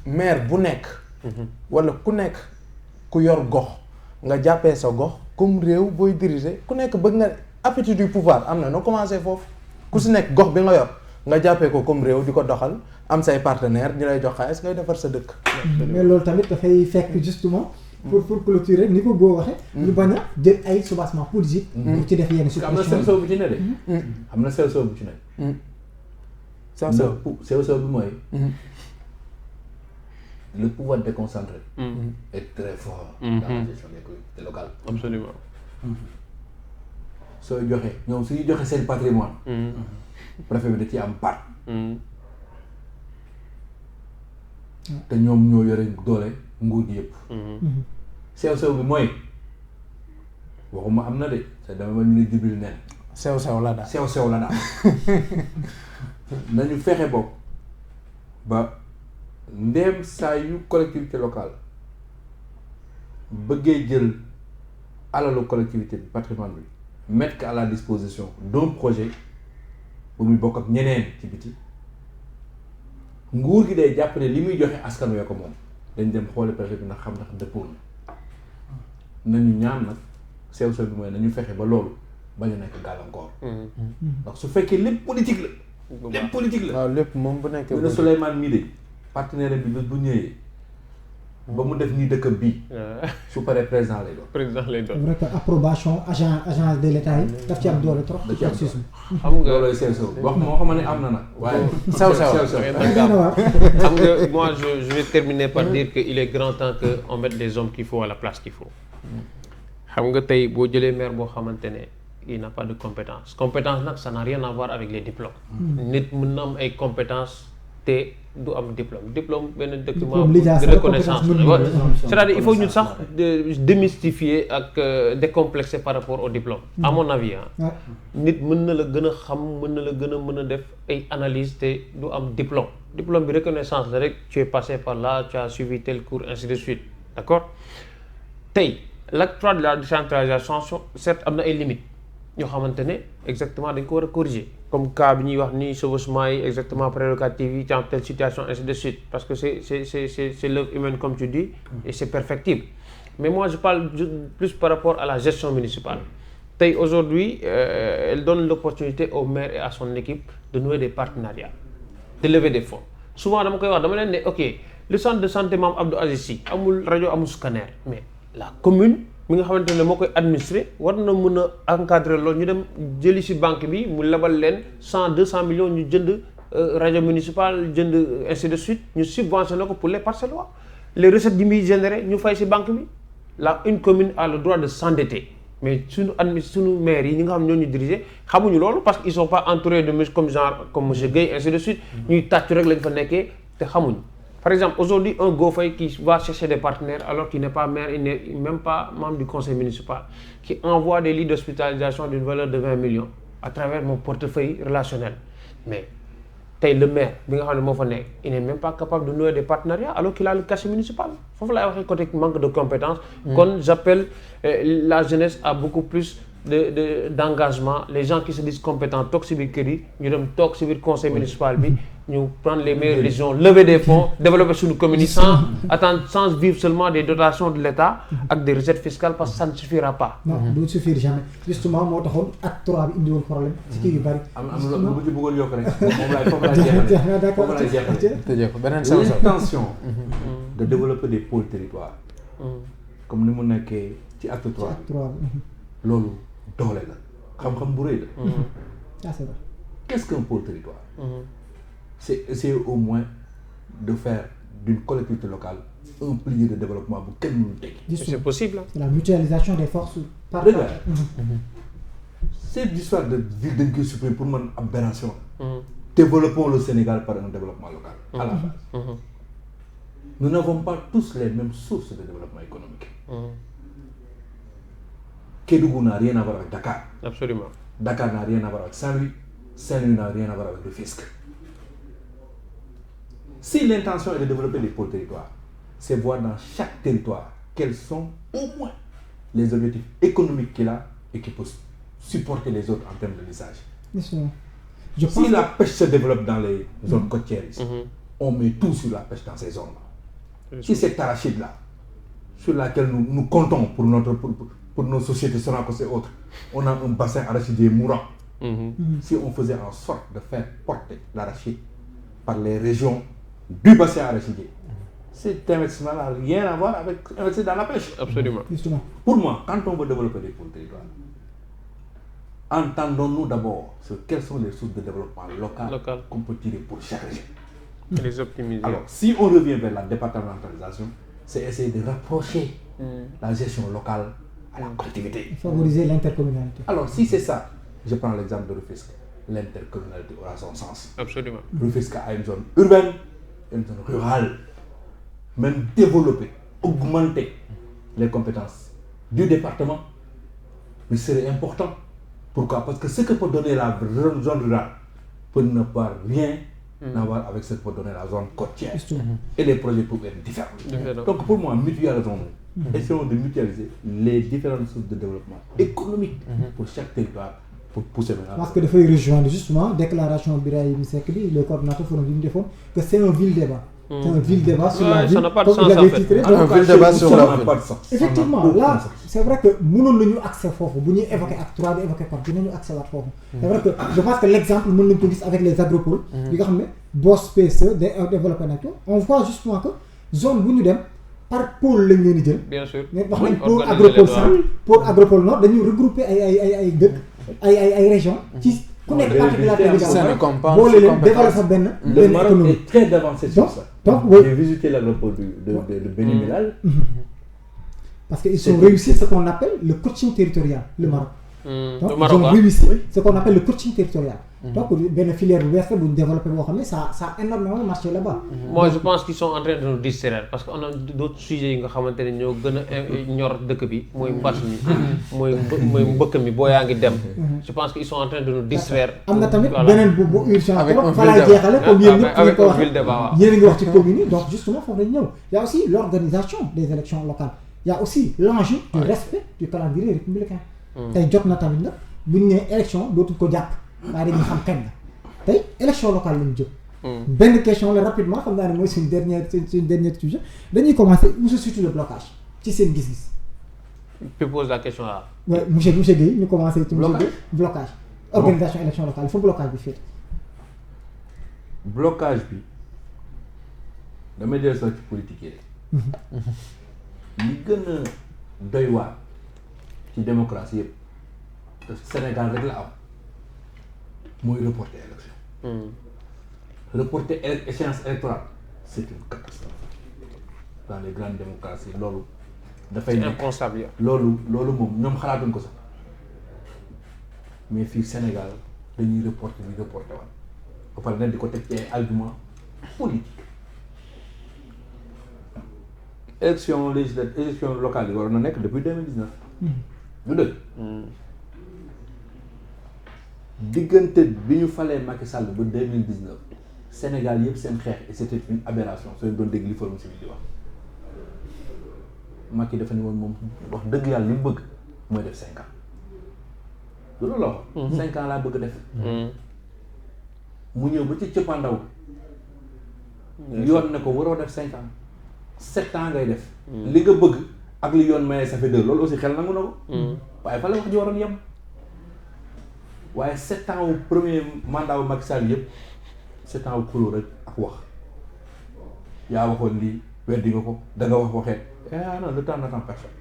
maire bu nekk wala ku nekk ku yor gox nga jàppee sa gox comme réew booy diriger ku nekk bëgg nga appétit du pouvoir am na noo commencé foofu ku si nekk gox bi nga yor nga jàppee ko comme réew di ko doxal am say partenaire ñu lay jox xaalis ngay defar sa dëkk mais loolu tamit dafay fekk justement pour clôturer ni ko Go waxee ñu bañ a jël ay soubassement politique bu ci def yenn am na sew bu ci ne de am na sew bu ci ne sew bi mooy le pouvoir déconcentré est très fort dans la gestion des collectivités locales. Absolument. sooy joxe ñoom suñuy joxe seen patrimoine préfet bi da ci am part te ñoom ñoo yore doole nguur gi yëpp sew bi mooy waxuma am na de te dama ma ñu ne Jibril nen sew la daal sew la daal nañu fexe bopp ba ndéem saa yu collectivité locale bëggee jël alalu collectivité bi patrimoine bi mettre que à la disposition d'un projet bu muy bokk ak ñeneen ci biti nguur gi day jàpp ne li muy joxe askan wi ko moom dañ dem xoole préfet bi ndax xam ndax dëppoo na nañu ñaan nag sew bi mooy nañu fexe ba loolu bañ a nekk gàllankoor ndax su fekkee lépp politique la waaw lépp moom bu nekkee ne Souleymane mii de partenaire bi bu ñëwee ba mu def nii dëkkam bii su paree président lay doon vrai que approbation agent de l'état yi daf ci am doole trop xam nga loolooy sew wax moo xam ne am na nag waaye sew xam nga moi je vais terminer par dire que il est grand temps que on mette les hommes qu'il faut à la place qu'il faut xam nga tey boo jëlee maire boo xamante ne il n'a pas de compétence nag ça n'a rien à voir avec les diplômes nit mën na am ay compétences te du am diplôme benn document de reconnaissance c'est-à-dire il faut ñu sax démystifier ak décomplexer par rapport au diplôme à mon avis nit mën na la gën a xam mën na la gën a mën a def ay analyse te du am diplôme bi reconnaissance la rek tu es passé par là tu as suivi tel cours ainsi de suite d'accord tey l'acte 3 de la décentralisation certes am na ay limites ñoo xamante ne exactement dañ ko war a corriger comme cas bi ñuy wax ni chevauchement yi exactement prérogatives yi dans telle situation ainsi de suite parce que c'est l'œuvre humaine comme tu dis et c'est perfectible mais moi je parle plus par rapport à la gestion municipale tey aujourd'hui elle donne l'opportunité au maire et à son équipe de nouer des partenariats de lever des fonds souvent dama koy wax dama leen ne ok le centre de santé Mame Abdou Aziz Sy amul rajo amul scanner mais la commune mi nga xamante ne moo koy administrer war na mën a encadrer loolu ñu dem jëli ci banque bi mu lebal leen 100-200 millions ñu jënd rajo municipal jënd ainsi de suite ñu subventionné ko pour les parcellois les recettes yi muy générer ñu fay ci banque bi là une commune a le droit de s'endetter mais suñu maire yi ñi nga xam ñoo ñu diriger xamuñu loolu parce que ils sont pas entourés de comme monsieur Guèye ainsi de suite ñuy tàccu rek lañ fa nekkee te xamuñu. Par exemple, aujourd'hui, un Go-Fay qui va chercher des partenaires alors qu'il n'est pas maire, il n'est même pas membre du conseil municipal, qui envoie des lits d'hospitalisation d'une valeur de 20 millions à travers mon portefeuille relationnel. Mais le maire, il n'est même pas capable de nouer des partenariats alors qu'il a le cachet municipal. Il faut avoir un côté manque de compétences. Quand j'appelle la jeunesse à beaucoup plus d'engagement, les gens qui se disent compétents, toxibikeri, nous devons toxibiker conseil municipal. Nous prendre les meilleures décisions, lever des fonds, développer sur nos communes sans vivre seulement des dotations de l'État avec des recettes fiscales parce que ça ne suffira pas. Non, ça ne suffira jamais. Justement, moi, acte 3 bi indi woon problème. ci kii yu bari. am lu ma ci bëggoon yokk rek. foofu laay jeexalee. L'intention de développer des pôles territoires. comme ni mu nekkee ci acte 3. acte 3 loolu doole la xam-xam bu rëy la. Ah, c'est vrai. Qu'est-ce qu'un pôle territoire? C'est essayer au moins de faire d'une collectivité locale un pilier de développement bu kenn mënul teg. C'est possible. C'est la mutualisation des forces. Regarde. Cette histoire de ville dañ koy supprimer pour man aberration la. Développons le Sénégal par un développement local. À la base. Nous n'avons pas tous les mêmes sources de développement économique. Kédougou n'a rien à voir avec Dakar. Absolument. Dakar n'a rien à voir avec Saint-Louis. Saint-Louis n'a rien à voir avec Rufisque. Si l'intention est de développer les pôles territoires, c'est voir dans chaque territoire quels sont au moins les objectifs économiques qu'il a et qui peuvent supporter les autres en termes de lissage. Si la pêche se développe dans les zones côtières ici, on met tout sur la pêche dans ces zones-là. Si cette arachide-là, sur laquelle nous comptons pour nos sociétés Sonacos et autres, on a un bassin arachidier mourant. Si on faisait en sorte de faire porter l'arachide par les régions du bassin arachidier, cet investissement n'a rien à voir avec investir dans la pêche. Absolument. Justement. Pour moi, quand on veut développer des pôles territoires, entendons-nous d'abord sur quelles sont les sources de développement local qu'on peut tirer pour chaque région. Les optimiser. Alors, si on revient vers la départementalisation, c'est essayer de rapprocher la gestion locale à la collectivité. Favoriser l'intercommunalité. Alors, si c'est ça, je prends l'exemple de Rufisque, l'intercommunalité aura son sens. Absolument. Rufisque a une zone urbaine, une zone rurale. Même développer, augmenter les compétences du département, mais serait important. Pourquoi? Parce que ce que peut donner la zone rurale peut ne pas rien avoir avec ce que peut donner la zone côtière. Et les projets peuvent être différents. Donc pour moi, mutualisons-nous. Essayons de mutualiser les différentes sources de développement économique pour chaque territoire pour pousser maintenant. Parce que dafay rejoindre justement déclaration Birahim Seck bi le coordinateur forum bi mu defoon que c'est un ville débat. C'est un ville débat sur la ville. Ça n'a pas de sens en fait. Un ville débat sur la ville. Effectivement, là, c'est vrai que mënoon nañu accès foofu bu ñuy évoquer acte 3 di évoquer code dinañu accès waat foofu. C'est vrai que je pense que l'exemple mën nañu ko gis avec les agropoles. yi nga xam ne BOS PSE développé nañ ko. On voit justement que zone bu ñu dem par pôle lañ leen di jël. Bien sûr. wax nañ pôle agropole centre pôle agropole nord dañuy regrouper ay dëkk ay régions. ci ku nekk particularité bi daal boole leen développé benn. Le Maroc est très avancé sur ça. Donc, j'ai visité l'agropole de Beni Mellal. Parce qu'ils ont réussi ce qu'on appelle le coaching territorial, le Maroc. Donc, ils ont réussi ce qu'on appelle le coaching territorial. Donc, une filière ouverte, vous développez, ça a énormément marché là-bas. Moi, je pense qu'ils sont en train de nous distraire parce qu'on a d'autres sujets qui sont ñoo gën a ñor dëkk bi mooy mbas mi mooy mbëkk mi boo yaa ngi dem. Je pense qu'ils sont en train de nous distraire. am na tamit beneen bu urgent trop fa laay jeexale comme yéen ñëpp ñu ko waxee yéen a ngi wax ci commune yi donc justement foofu dañ ñëw. Il y a aussi l'organisation des élections locales. Il y a aussi l'enjeu du respect du calendrier républicain. tey jot na tamit nag bu ñu nee élection dootuñ ko jàpp waaye dañuy xam kañ la tey élection locale lañu jëm. benn question la rapidement xam naa ne mooy suñ dernier sujet dañuy commencer où se situe le blocage ci seen gis-gis. Tu poses la question là. Oui monsieur Guèye ñu commencer ci monsieur Guèye blocage. Organisation élection locale il faut blocage bi féete. Blocage bi damay dellu ci politique yi rek. li gën a doy waar ci démocratie yëpp te Sénégal rek la am mooy reporter élection. Reporter échéance électorale c'est une catastrophe dans les grandes démocraties loolu. dafay nekk impensable. loolu moom ñoom xalaatuñ ko sax mais fii Sénégal dañuy reporter waat ba pare nag di ko teg ci ay argument politique. élection législative élection locale yi waroon na nekk depuis 2019. du dëgg. diggante bi ñu falee Macky Sall ba 2019 Sénégal yëpp seen xeex et c'était une aberration soo doon dégg li forum civil di wax Macky dafa ne woon moom wax dëgg yàlla li mu bëgg mooy def 5 ans loolu la wax. 5 ans laa bëgg def. mu ñëw ba ci cëppaandaw yoon ne ko waroo def 5 ans 7 ans ngay def. li nga bëgg ak li yoon maye ça fait 2 loolu aussi xel nangu na ko. waaye fa la wax ji waroon yem. waaye 7 ans wu premier mandat wu Macky Sall yëpp 7 ans wu kuréel rek ak wax yaa waxoon lii weddi nga ko da nga wax waxeet non le temps n'attend personne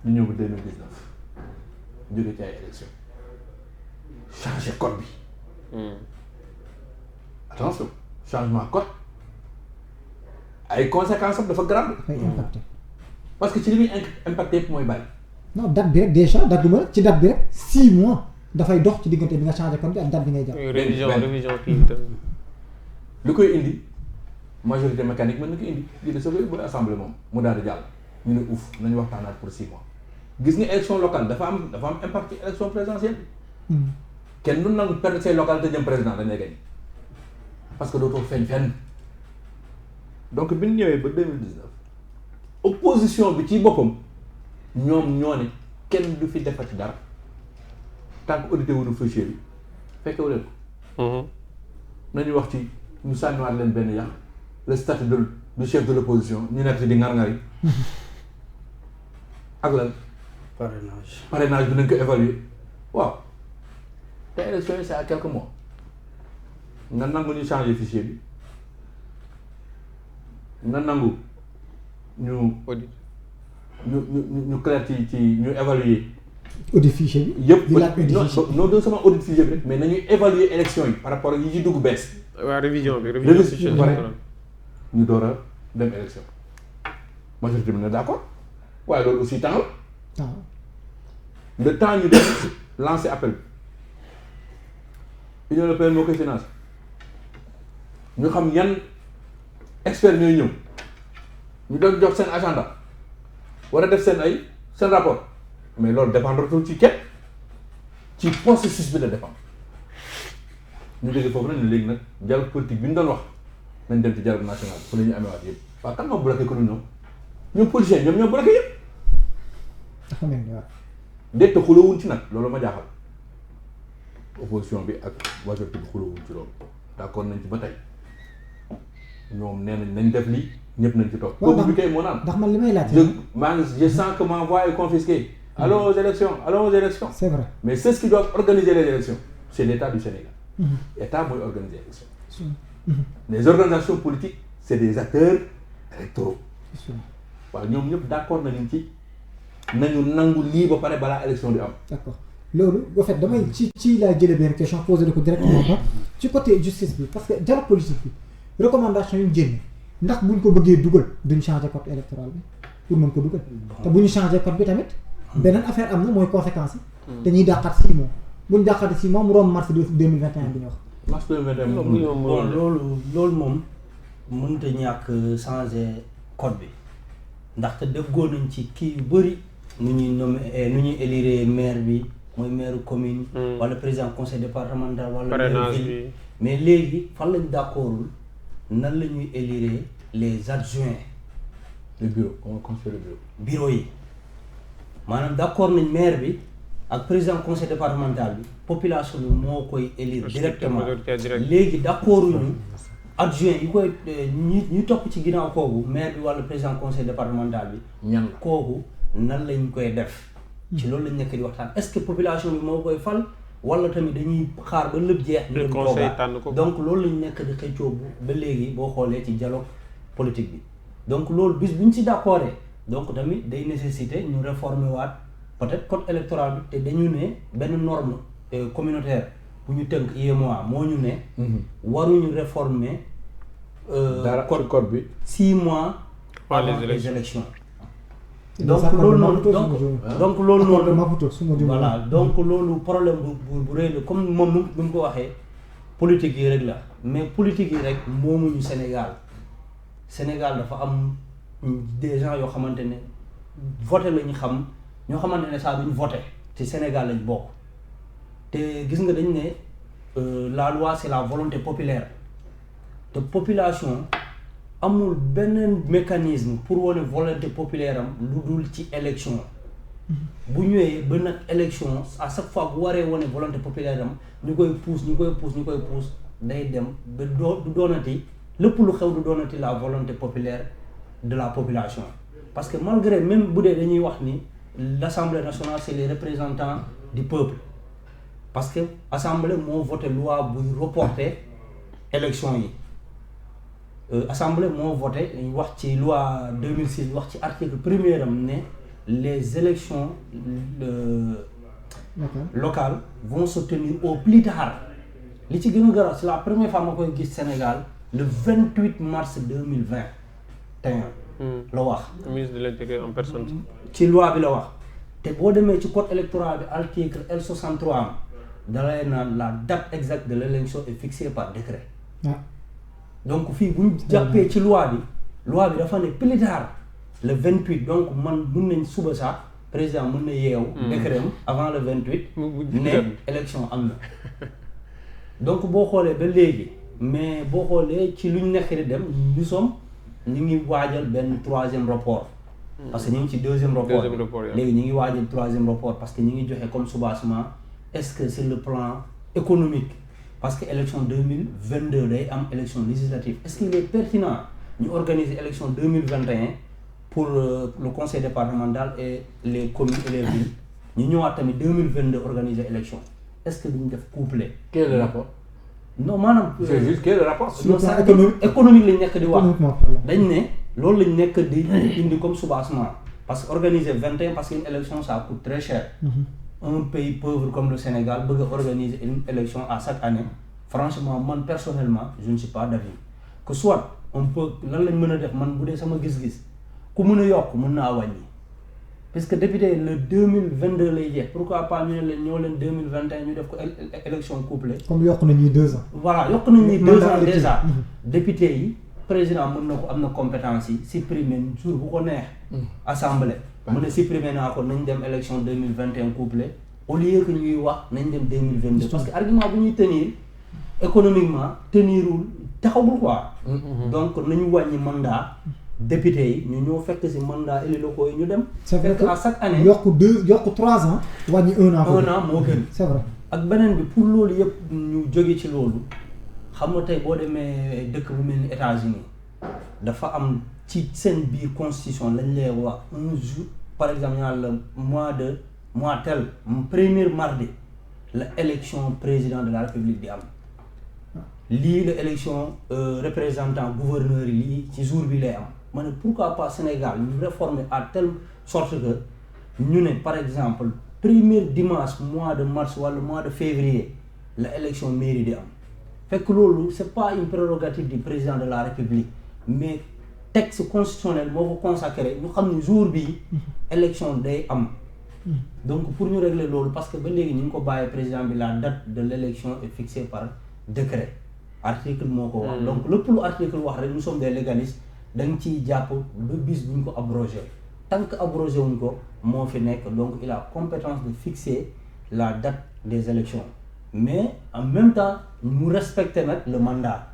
ñu ñëw ba 2019 jóge ci ay élection changer code bi. attention changement code ay conséquences am dafa grave. dafay impacté. parce que ci li muy impacté yëpp mooy bàyyi. non date bi rek déjà date du ma ci date bi rek 6 mois dafay dox ci diggante bi nga changé code bi ak date bi ngay jàpp. révision kii lu koy indi majorité mécanique mën na ko indi lii de sa koy bu assemblée moom mu daal di jàll ñu ne ouf nañu waxtaanaat pour 6 mois gis nga élection locale dafa am impact ci élection présidentielle. kenn du nangu perdre say local te jëm président dañ lay gañ parce que dootoo feeñ fenn donc bi ñu ñëwee ba 2019 opposition bi ci boppam ñoom ñoo ne kenn du fi defati dara tant que audité wuñu fichier bi fekkewu leen ko. nañu wax ci ñu sànniwaat leen benn yàq le statut du chef de l'opposition ñu nekk ci di ngar-ngar yi ak lan parrainage bi nañ ko évaluer waaw te élection yi c'est à quelques mois nga nangu ñu changer fichier bi nga nangu ñu audit ñu clair ci ñu évaluer audit fichier bi. yëpp non seulement audit fichier bi rek mais nañuy évaluer élection yi par rapport ak yi ci dugg bees. waaw révision fichier bi ñu door a dem élection majorité bi ne d'accord waaye loolu aussi temps la. le temps ñu def lancer appel Union européenne moo koy financé ñu xam yan experts ñooy ñëw ñu doon jox seen agenda war a def seen rapport mais loolu dépendre ci kenn ci processus bi la dépend ñu jógee foofu nag ñu léegi nag dialogue politique bi ñu doon wax nañ dem ci dialogue national fu la ñu amee waat yëpp waaw kan moo bloqué ko ñoom politiciens ñoom ñoo bloqué yëpp. dafa mel ni waaw. déet te xulóowuñ ci nag loolu ma jaaxal opposition bi ak majorité bi xulóowuñ ci loolu d'accord nañ ci ba tey ñoom nee nañ def lii ñëpp nañ ci toog. waaw bi kay moo naan. ndax man li may laajte. je sens que ma voix est confisquée. Allons aux élections. C'est vrai. Mais ceux qui doivent organiser les élections, c'est l'État du Sénégal. L'État doit organiser les élections. Les organisations politiques, c'est des acteurs électoraux. waaw ñoom ñëpp d'accord nañu nañu nangu lii ba pare balaa élection di am. D'accord loolu en fait damay ci laa jëlee benn question posé ko directement ba ci côté justice bi parce que dialogue politique bi recommandation yu ñu génne ndax buñ ko bëggee dugal duñ changer code électoral bi pour mën ko dugal. te bu ñu changer code bi tamit. beneen affaire am na mooy conséquences yi. dañuy dàqaat 6 mois bu ñu dàqaatee 6 mois mu romb mars 2021 bi ñu wax. mars 2021 loolu moom mënut a ñàkk changer code bi ndaxte déggoo nañ ci kii yu bëri nu ñuy élire maire bi mooy maire commune. wala président conseil départemental wala maire ville mais léegi fan lañ d'accordul nan la ñuy élire les adjoints. le bureau comment construire le bureau yi. maanaam d'accord nañ maire bi ak président conseil départemental bi population bi moo koy élire directement léegi d'accorduñu adjoint yi koy ñu topp ci ginnaaw kooku maire bi wala président conseil départemental bi ñan kooku nan lañ koy def ci loolu lañ nekk di waxtaan est-ce que population bi moo koy fal wala tamit dañuy xaar ba lépp jeex ñu toogaat donc loolu lañ nekk di xëccoo ba léegi boo xoolee ci dialogue politique bi donc loolu bis buñ ci d'accordé donc tamit day nécessiter ñu réformer waat peut-être code électoral bi te dañu ne benn norme communautaire bu ñu tënk UEMOA moo ñu ne waruñu réformer code bi 6 mois avant les élections donc loolu noonu voilà donc loolu problème bu rëy la comme moom nu mu ko waxee politique yi rek la mais politique yi rek moomuñu Sénégal dafa am des gens yoo xamante ne voté la ñu xam ñoo xamante ne saa duñ voté ci Sénégal lañ bokk te gis nga dañ ne la loi c'est la volonté populaire te population amul beneen mécanisme pour wane volonté populaire am lu dul ci élection bu ñëwee ba nag élection à chaque fois bu waree wane volonté populaire am ñu koy pousse day dem ba du doonati lépp lu xew du doonati la volonté populaire de la population parce que malgré même bu dee dañuy wax ni l'Assemblée nationale c'est les représentants du peuple parce que assemblée moo voté loi buy reporter élection yi assemblée moo voté wax ci loi 2006 wax ci article 1er am ne les élections locales vont se tenir au plus tard li ci gën a garaaw c'est la première fois ma koy gis Sénégal le 28 mars 2021 la wax. ministre de l'Intérieur en personne. ci loi bi la wax te boo demee ci code électoral bi article L63 am dalay naan la date exacte de l'élection est fixée par décret. donc fii bu ñu jàppee ci loi bi dafa ne plus tard le 28 donc man mun nañ suba sax président mën na yeewu. décret am avant le 28. ne élection am na. donc boo xoolee ba léegi mais boo xoolee ci luñ nekk di dem ñu ngi waajal benn 3e report. parce que ñu ngi ci 2e report. léegi ñu ngi waajal 3e report parce que ñu ngi joxe comme soubassement est-ce que sur le plan économique parce que élection 2022 day am élection législative est-ce qu'il est pertinent ñu organiser élection 2021 pour le conseil départemental et les communes et les villes ñu ñëwaat tamit 2022 organiser élection est-ce que duñ def couplé. Quel est le rapport? non maanaam. c'est juste quel est le rapport? non ça économique lañ nekk di wax. dañ ne loolu lañ nekk di indi comme soubassement parce que organiser 21 parce qu'une élection ça coûte très cher. Un pays pauvre comme le Sénégal bëgg a organiser une élection à chaque année franchement man personnellement je ne suis pas d'avis que soit on peut lan lañ mën a def man bu dee sama gis-gis ku mën a yokk mën naa wàññi parce que député le 2022 lay jeex pourquoi pas ñu ne leen ñoo leen 2021 ñu def ko élection couplée. comme yokk nañu 2 ans. voilà yokk nañu 2 ans déjà député yi président mën na ko am na compétence yi supprimer jour bu ko neex. assemblée. mu ne supprimer naa ko nañ dem élection 2021 couplée au lieu que ñuy wax nañ dem 2022 parce que argument bu ñuy tenir économiquement tenirul taxawul quoi. donc nañu wàññi mandat député yi ñu ñëw fekk ci mandat élus locaux yi ñu dem. c'est vrai que à chaque année yokk 3 ans. wàññi 1 an. 1 an moo gën. c'est vrai ak beneen bi pour loolu yëpp ñu jóge ci loolu xam nga tey boo demee dëkk bu mel ni États-Unis dafa am ci seen biir constitution lañ lay wax un jour par exemple ñaan la mois tel premier mardi la élection président de la République di am lii la élection représentant gouverneur yi lii ci jour bi lay am ma ne pourquoi pas Sénégal ñu réformer à telle sorte que ñu ne par exemple premier dimanche mois de mars wala mois de février la élection mairie di am fekk loolu c'est pas une prérogative du président de la République mais texte constitutionnel moo ko consacré ñu xam ne jour bii élection day am donc pour ñu régler loolu parce que ba léegi ñu ngi ko bàyyee président bi la date de l'élection est fixée par décret article moo ko wax donc lépp lu article wax rek nous sommes des légalistes da nga ciy jàpp ba bis bu ñu ko abrogé tant que abrogé wuñ ko moo fi nekk donc il a compétence de fixer la date des élections mais en même temps mu respecter nag le mandat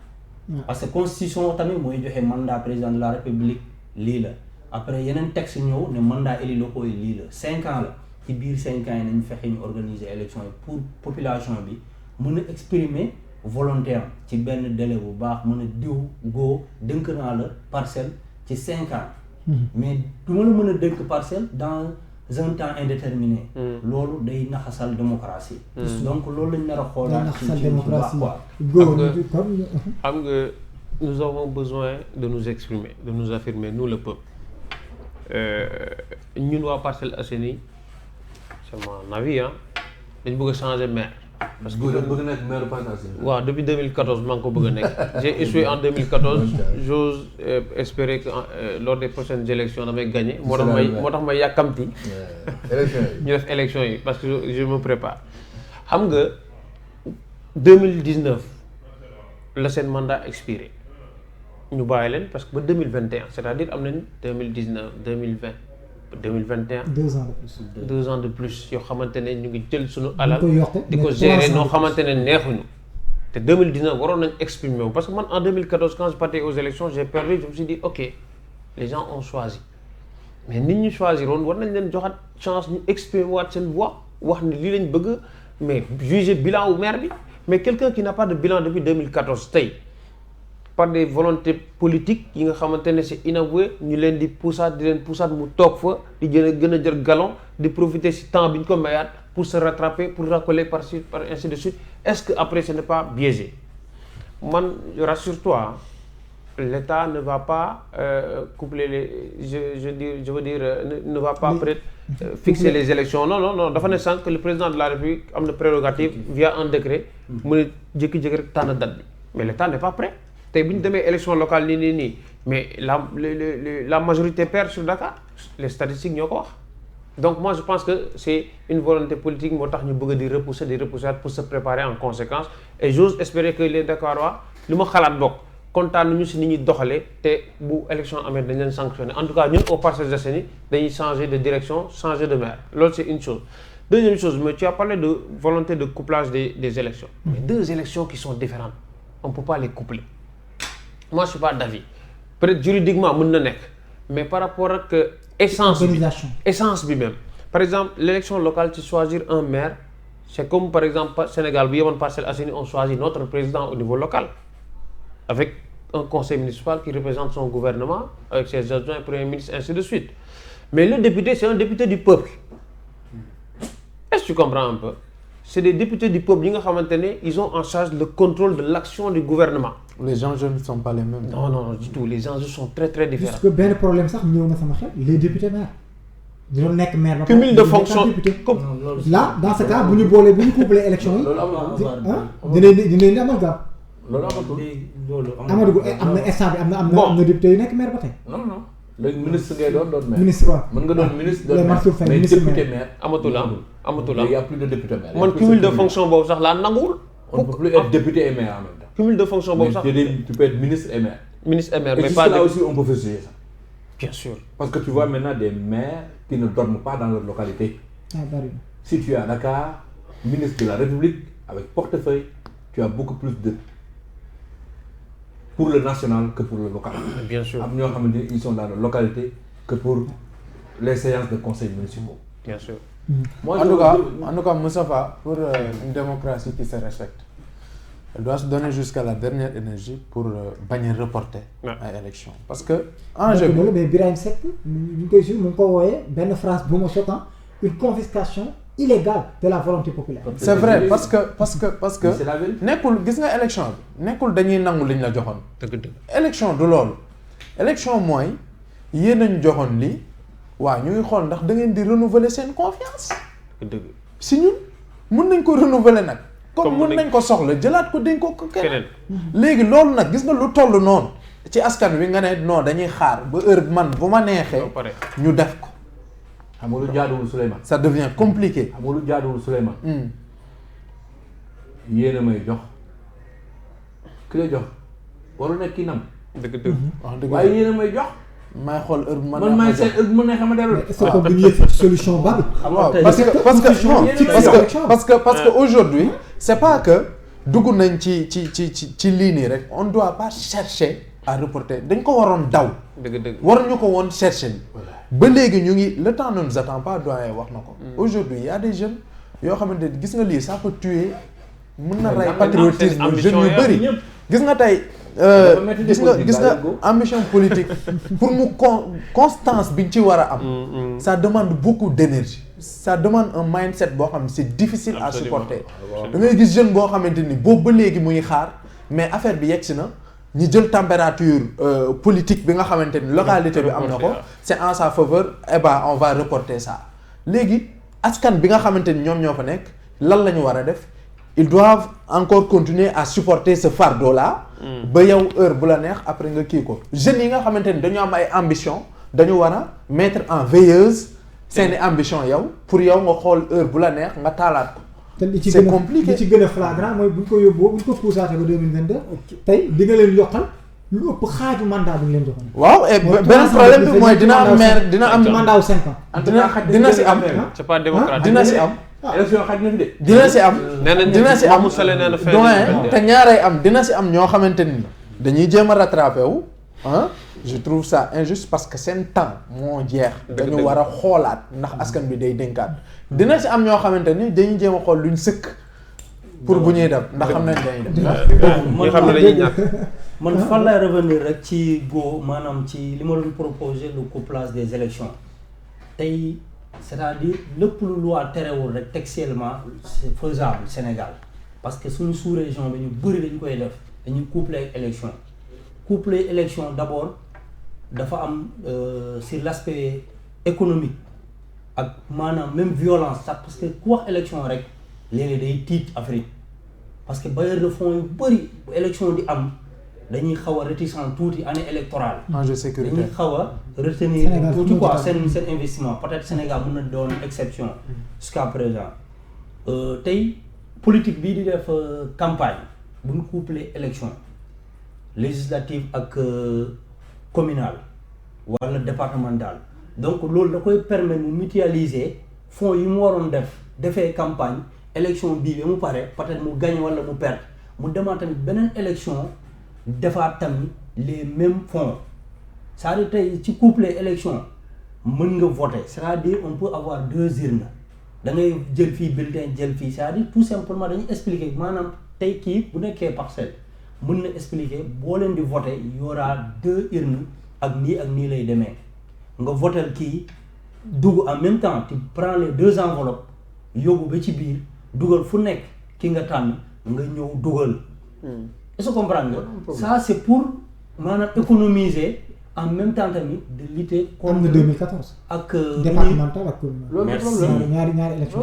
parce que constitution tamit mooy joxe mandat président de la République lii la après yeneen texte ñëw ne mandat élus locaux yi lii la 5 ans la ci biir 5 ans yi nañ fexe ñu organiser élection yi pour population bi mën a exprimer volonté am ci benn délai bu baax mën a diw góo dënk naa la parcelle ci 5 ans mais du ma la mën a dënk parcelle dans un temps indéterminé loolu day naxasal démocratie donc loolu lañ nar a xoolaat ci bu baax quoi xam nga nous avons besoin de nous exprimer de nous affirmer nous le peuple ñun waa Parcelles Assainies c'est mon avis dañ bëgg a changer maire parce que bëgg nekk maire Parcelles Assainies. waaw depuis 2014 maa ngi ko bëgg a nekk j'ai échoué en 2014 j'ose espérer que lors des prochaines élections damay gagner moo tax may yàkkamti ñu def élection yi parce que je me prépare xam nga 2019 la seen mandat expiré ñu bàyyi leen parce que ba 2021 c'est-à-dire am nañ 2019 2020 2021 2 ans de plus yoo xamante ne ñu ngi jël suñu alal di ko gérer noo xamante ne neexuñu te 2019 waroon nañ exprimer wu parce que man en 2014 quand je partais aux élections j'ai perdu je me suis dit ok les gens ont choisi mais nit ñu choisir woon war nañ leen joxaat chance ñu exprimer waat seen voix wax ni lii lañ bëgg mais juger bilan wu maire bi mais quelqu'un qui n'a pas de bilan depuis 2014 tey par des volontés politiques yi nga xamante ne c'est inavoué ñu leen di poussaat mu toog fa di gën a jël galon di profiter ci temps bi ñu ko mayaat pour se rattraper pour racoler par ainsi de suite est-ce que après ce n'est pas biaisé man rassure-toi l'État ne va pas coupler ne va pas peut-être fixer les élections. Non. dafa ne sànq que le président de la République am na prérogative via un décret mu ne jékki-jékki rek tànn date bi mais l'État n'est pas prêt. tey bu ñu demee élection locale nii mais la majorité perd sur Dakar les statistiques ñoo ko wax. donc moi je pense que c'est une volonté politique moo tax ñu bëgg di repousser pour se préparer en conséquence et j'ose espérer que les Dakarois li ma xalaat bokk kontaan nañu si ni ñuy doxalee te bu élection amee dañ leen sanctionner en tout cas ñun au Parcelles Assainies dañuy changer de direction changer de maire loolu c'est une chose. Deuxième chose, mais tu as parlé de volonté de couplage des élections. Mais deux élections qui sont différentes, on ne peut pas les coupler. Moi, je ne suis pas d'avis. Peut-être juridiquement, mën na nekk, mais par rapport à essence bi même. Par exemple, l'élection locale, tu choisir un maire, c'est comme par exemple Sénégal, bu yemoon Parcelles Assainies, on choisit notre président au niveau local, avec un conseil municipal qui représente son gouvernement, avec ses adjoints, premier ministre, ainsi de suite. Mais le député, c'est un député du peuple. Est-ce que tu comprends un peu? C'est des députés du peuple, ils ont en charge le contrôle de l'action du gouvernement. Les enjeux ne sont pas les mêmes. Non, du tout. Les enjeux sont très très différents. Parce que ben problème sax ñëw na sama xel les députés maires. Ñu nekk maire ba cumul de fonctions. Là, dans ce cas, bu ñu coupler élection yi. dinañ amalgame. Loolu amatul. Amadou am na instant bi am na député yu nekk maire ba tey. Non. léegi ministre ngay doon maire. Ministre waaw. mën nga doon ministre doon maire mais député maire. amatul il y a plus de député maire. man cumul de fonction boobu sax laa nanguwul. on ne peut plus être député et maire en même temps. cumul de fonction boobu sax. tu peux être ministre et maire. Ministre et maire mais et pas là aussi on peut faire ça. Bien sûr. Parce que tu vois maintenant des maires qui ne dorment pas dans leur localité. Si tu es à Dakar, ministre de la République, avec portefeuille, tu as beaucoup plus de pour le national que pour le local. Bien sûr. Ils sont dans la localité que pour les séances de conseils municipaux. Bien sûr. Moi, en tout cas, Moustapha, pour une démocratie qui se respecte, elle doit se donner jusqu'à la dernière énergie pour bañ reporter à l'élection. Parce que mais Birahim Seck ñu koy suivre mu ngi ko wooyee benn phrase bu ma choquant une confiscation illégale de la volonté populaire. C'est vrai parce que nekkul gis nga élection bi nekkul dañuy nangu liñ la joxoon. dëgg. élection du loolu. élection mooy yéen nañ joxoon lii waaw ñu ngi xool ndax da ngeen di renouveler seen confiance. dëgg. si ñun mun nañ ko renouveler nag. comme mun nañ ko soxla jëlaat ko dañ ko keneen. léegi loolu nag gis nga lu toll noonu ci askan wi nga ne non dañuy xaar ba heure man bu ma neexee ñu def ko. xam nga lu jaaduwul Souleymane. ça devient compliqué. xam nga lu jaaduwul Souleymane. yéen a may jox ki la jox waru nekk kii nam. dëgg. waaye yéen a may jox. may xool heure bu ma man maay seet heure bu ma neexee ma dellu. est-ce que bu ñu yëg solution ba bi. parce que aujourd'hui c'est pas que dugg nañ ci lii nii rek on doit pas chercher à reporter dañ ko waroon daw. dëgg. waruñu ko woon chercher. ba léegi ñu ngi le temps ne nous attend pas doyen wax na ko. aujourd'hui il y a des jeunes yoo xamante ne gis nga lii ça peut tuer. mën na rey patriotisme jeunes yu bëri gis nga tey. gis nga ambition politique pour mu constance biñ ci war a am. ça demande beaucoup d'énergie. ça demande un mindset boo xam ne c'est difficile à supporter. da ngay gis jeune boo xamante ni boobu ba léegi muy xaar mais affaire bi yegg si na ñu jël température politique bi nga xamante ni localité bi am na ko. c'est en sa faveur eh ben on va reporter ça. léegi askan bi nga xamante ni ñoom ñoo fa nekk lan la ñu war a def. ils doivent encore continuer à supporter ce fardeau là. ba yow heure bu la neex après nga kii ko. jeunes yi nga xamante ni dañu am ay ambition dañu war a mettre en veilleuse seeni ambition yow pour yow nga xool heure bu la neex nga taalaat ko. c'est compliqué li ci gën a flagrant mooy bu ñu ko yóbboo bu ñu ko puusaatee ba 2022 tey di nga leen yokkal lu ëpp xaaju mandat bu ñu leen joxoon. waaw et benn problème bi mooy dina am maire dina am mandat wu 5 ans. dina si am. c'est pas démocratique. dina si am. élection xaj na fi de. dina si am. dina si am doyen te ñaaray am dina si am ñoo xamante ni dañuy jéem a rattraper wu ah je trouve ça injuste parce que seen temps moo jeex. dañu war a xoolaat ndax askan bi day dénkaat. dina si am ñoo xamante ni dañuy jéem a xool luñ sëkk pour bu ñuy dem ndax xam nañ dañuy dem. ñi xam ne dañuy ñàkk. man fan lay revenir rek ci maanaam ci li ma doon proposer le couplage des élections tey. c'est-à-dire lépp lu loi terewul rek textuellement c'est faisable Sénégal parce que suñu sous-région bi ñu bëri dañu koy def dañuy coupler ak élection coupler élection d'abord dafa am sur l'aspect économique ak maanaam même violence sax parce que ku wax élection rek léeg-léeg day tiit Afrique parce que bailleurs de fonds yu bëri bu élection di am dañuy xaw a réticent tuuti année électorale. enjeu sécuritaire dañuy xaw a retenir tuuti quoi seen investissement peut-être Sénégal mën na doon exception jusqu'à présent tey politique bii di def campagne bu ñu coupler élection législative ak communale wala départementale donc loolu da koy permettre mu mutualiser fonds yi mu waroon defee campagne élection bii ba mu pare peut-être mu gagne wala mu perdre mu demaat tamit beneen élection defaat tamit les mêmes fonds c'est-à-dire tey ci coupler élection mën nga voter c'est-à-dire on peut avoir 2 urnes da ngay jël fii bulletin jël fii c'est-à-dire tout simplement dañuy expliquer maanaam tey kii bu nekkee parcelle mën na expliquer boo leen di voter y aura 2 urnes ak nii lay demee nga voter kii dugg en même temps tu prends les 2 enveloppes yóbbu ba ci biir dugal fu nekk ki nga tànn nga ñëw dugal. est-ce que comprendre nga ça c'est pour maanaam économiser en même temps tamit de lutter contre. am na 2014. ak départemental ak communal. merci ñaari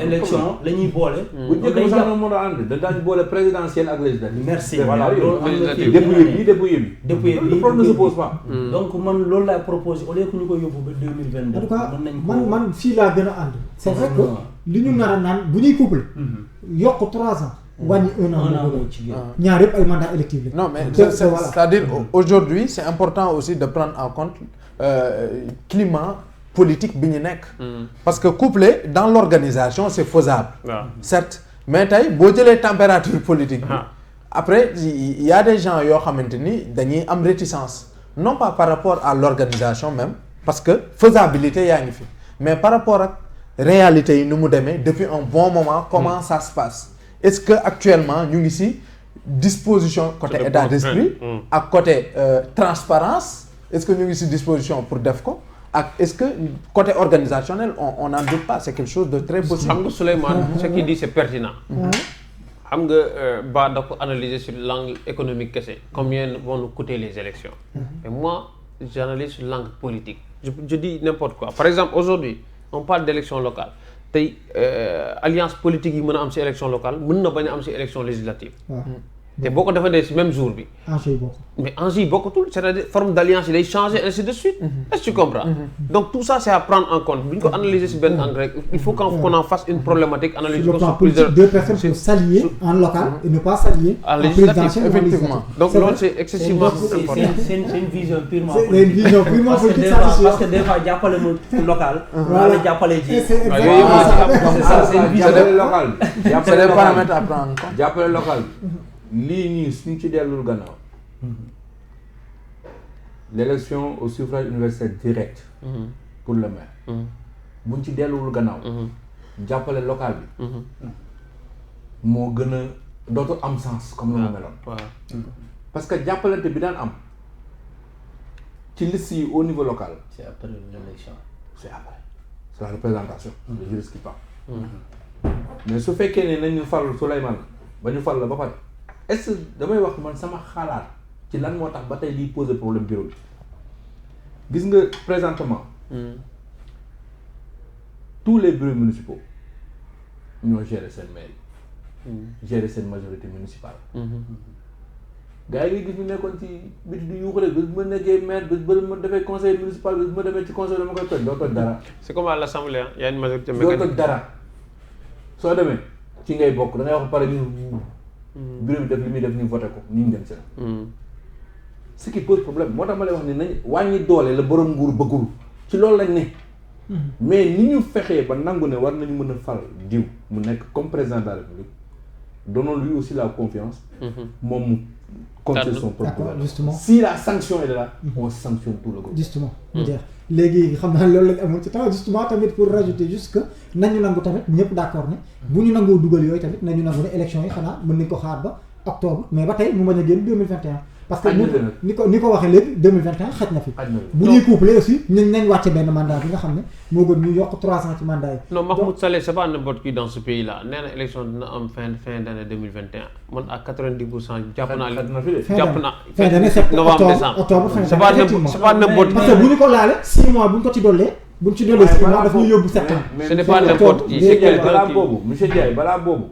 élection la ñuy boole. bu njëkk ba sax moo doon ànd daañu boole présidentielle ak législative. merci voilà loolu am na fii dépouille bi. le problème ne se pose pas. donc man loolu laay proposé au lieu que ñu koy yóbbu ba 2022. en tout cas mën nañ ko man fii laa gën a ànd. c'est vrai que li ñu nar a naan bu ñuy couple. yokk 3 ans. wàññi 1 an ci biir. ñaar yëpp ay mandats électifs la. Non, mais c'est-à-dire aujourd'hui, c'est important aussi de prendre en compte climat politique bi ñu nekk. Parce que coupler dans l'organisation, c'est faisable. Certes, mais tey boo jëlee température politique bi. Après, il y a des gens yoo xamante ni dañuy am réticence. Non pas par rapport à l'organisation même, parce que faisabilité yaa ngi fi. Mais par rapport ak réalité yi nu mu demee depuis un bon moment, comment ça se passe? Est-ce que actuellement ñu ngi ci disposition côté état d'esprit ak côté transparence est-ce que ñu ngi ci disposition pour def ko ak est-ce que côté organisationnel on n'en doute pas c'est quelque chose de très possible. xam nga Souleymane ce qu'il dit c'est pertinent. xam nga Ba da ko analyser sur l'angle économique kese combien vont nous coûter les élections. Et moi j'analyse sur l'angle politique. Je dis n'importe quoi. Par exemple aujourd'hui on parle d'élections locales. tey alliance politique yi mën a am ci élection locale mën na bañ a am ci élection législative. te boo ko defee ci même jour bi. enjeu yi bokk. mais enjeu yi bokkatul c'est-à-dire forme d'alliance yi day changer ainsi de suite. Est-ce que tu comprends. Donc tout ça c'est à prendre en compte bu ñu ko analyser ci benn angle rek il faut qu'on en fasse une problématique analyse ko sur plusieurs. 2 personnes peuvent s'allier en local et ne pas s'allier en législatif effectivement. Donc loolu c'est excessivement important. c'est une vision purement politique. C'est une vision purement politique parce que des fois jàppale mu local. wala jàppale ji. c'est ça c'est une vision locale. C'est des paramètres à prendre en compte. jàppale local lii nii suñ ci dellul gannaaw l'élection au suffrage universel direct pour le maire buñ ci delluwul gannaaw jàppale local bi moo gën a dootu am sens comme la mu meloon parce que jàppalante bi daan am ci liste yi au niveau local c'est après l'élection c'est la représentation le juriste qui parle mais su fekkee ne nañu fal Souleymane ba ñu fal la ba pare est-ce que damay wax man sama xalaat ci lan moo tax ba tey liy poser problème bureau bi gis nga présentement tous les bureaux municipaux ñoo gérer seen mairie gérer seen majorité municipale gars yi nga gis ñu nekkoon ci biti du yuuxu rek bés bu ma nekkee maire bés bu ma defee conseil municipal bés bu ma demee ci conseil dama koy toj doo toj dara c'est comme à l'assemblée il y a une majorité doo mécanique toj dara soo demee ci ngay bokk da ngay wax pare ñu bureau bi def li muy def ñu voté ko ñu dem seen ce qui pose problème moo tax ma lay wax ni nañ wàññi doole la borom nguur bëggul ci loolu lañ ne mais ni ñu fexee ba nangu ne war nañu mën a fal diw mu nekk comme président de la République donnons lui aussi la confiance moom mu continuer son propre gouvernement. Justement si la sanction est là on sanctionne tout le groupe. Justement jeex léegi xam naa loolu lañ amoon ci temps justement tamit pour rajouter juste que nañu nangu tamit ñëpp d'accord ne bu ñu nangoo dugal yooyu tamit nañu nangu ne élection yi xanaa mën nañ ko xaar ba octobre mais ba tey mu bañ a génn 2021 parce que ni ko waxee léegi 2021 xaj na fi. bu ñuy couplé aussi nañ wàcce benn mandat bi nga xam ne moo gën ñu yokk 3 ans ci mandat yi. non Mahmoud Saleh c'est pas n'importe qui dans ce pays là nee na élection dina am fin d'année 2021 man à 90% jàpp naa fin d'année septembre octobre fin d'année c'est pas n'importe qui. parce que bu ñu ko laale 6 mois bu ñu ko ci dollee. bu ñu ci dollee 6 mois daf ñu yóbbu septembre. ce n'est pas n'importe qui c'est quelqu'un balaa boobu monsieur Ndiaye balaa boobu.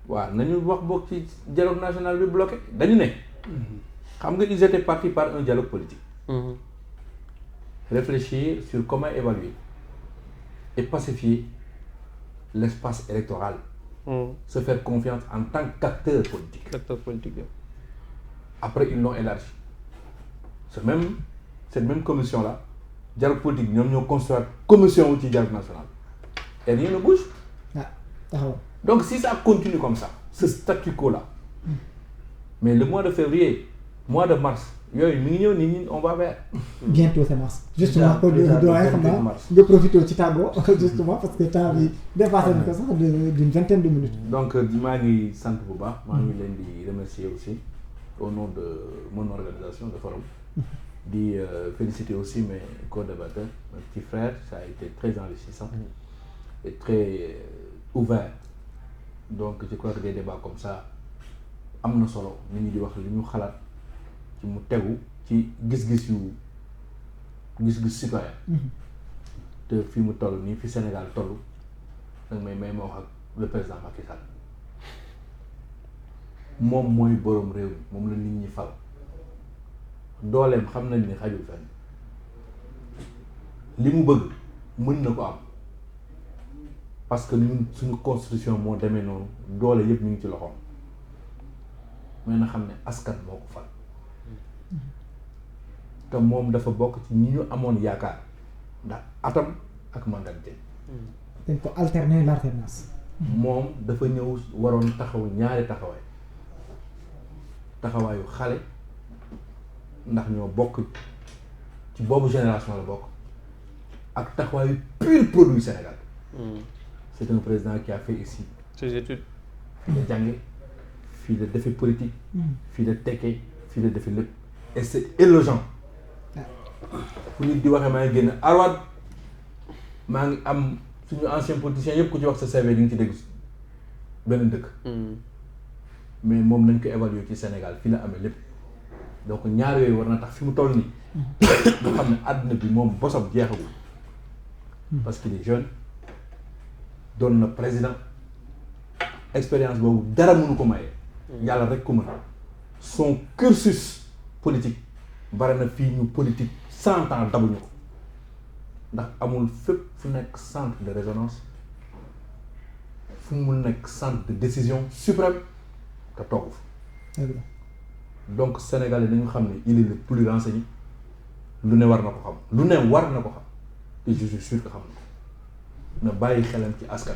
waaw nañu wax boog ci dialogue national bi bloqué dañu ne. xam nga ils étaient partis par un dialogue politique. Réfléchir sur comment évaluer et pacifier l'espace électoral. Se faire confiance en tant qu'acteur politique. Acteur politique. Après ils l'ont élargi. Cette même commission là dialogue politique ñoom ñoo construire commission wu ci dialogue national et rien ne bouge. Donc si ça continue comme ça ce statu quo là mais le mois de février mois de mars yooyu mi ngi ñëw nit ñi on va vers. bientôt c'est mars. justement ko doyen xam naa nga profité ci tàggoo justement parce que temps bi dépassé na ko sax d'une vingtaine de minutes. donc maa ngi sant bu baax. maa ngi leen di remercier aussi au nom de mon organisation de forum. di féliciter aussi mes co-débatteurs mes petits frères ça a été très enrichissant et très ouvert donc je crois que des débats comme ça am na solo nit ñi di wax li ñu xalaat ci mu tegu ci gis-gis citoyen te fi mu toll nii fi Sénégal toll nag may ma wax ak le président Macky Sall moom mooy boroom réew mi moom la nit ñi fal dooleem xam nañ ni xajul fenn li mu bëgg mën na ko am parce que ñun suñu constitution moo demee noonu doole yëpp ñu ngi ci loxoom mais na xam ne askan moo ko fal te moom dafa bokk ci ñi ñu amoon yaakaar ndax atam ak mandante dañ ko alterner l'alternance moom dafa ñëw waroon taxaw ñaari taxawaayu xale ndax ñoo bokk ci boobu génération la bokk ak taxawaayu pur produit Sénégal. C'est un président qui a fait ici ses études. fii la jànge fii la defee politique. fii la tekkee fii la defee lépp et c'est élogieux. fu nit di waxee maa ngi génn Harvard maa ngi am suñu ancien politicien yëpp ku ci wax sa CV di nga ci dégg beneen dëkk. mais moom nañ ko évaluer ci Sénégal fii la amee lépp. donc ñaar yooyu war na tax fi mu toll nii ñu xam ne àdduna bi moom bosam jeexagul parce qu'il est jeune doon na président expérience boobu dara mënu ko maye. yàlla rek ko mën son cursus politique bari na fii ñu politique 100 ans dabuñu ko ndax amul fépp fu nekk centre de résonance fu mu nekk centre de décision suprême te toogu fa. donc Sénégalais dañu xam ne il est le plus renseigné lu ne war na ko xam lu ne war na ko xam et je suis sûr que xam na bàyyi xelam ci askan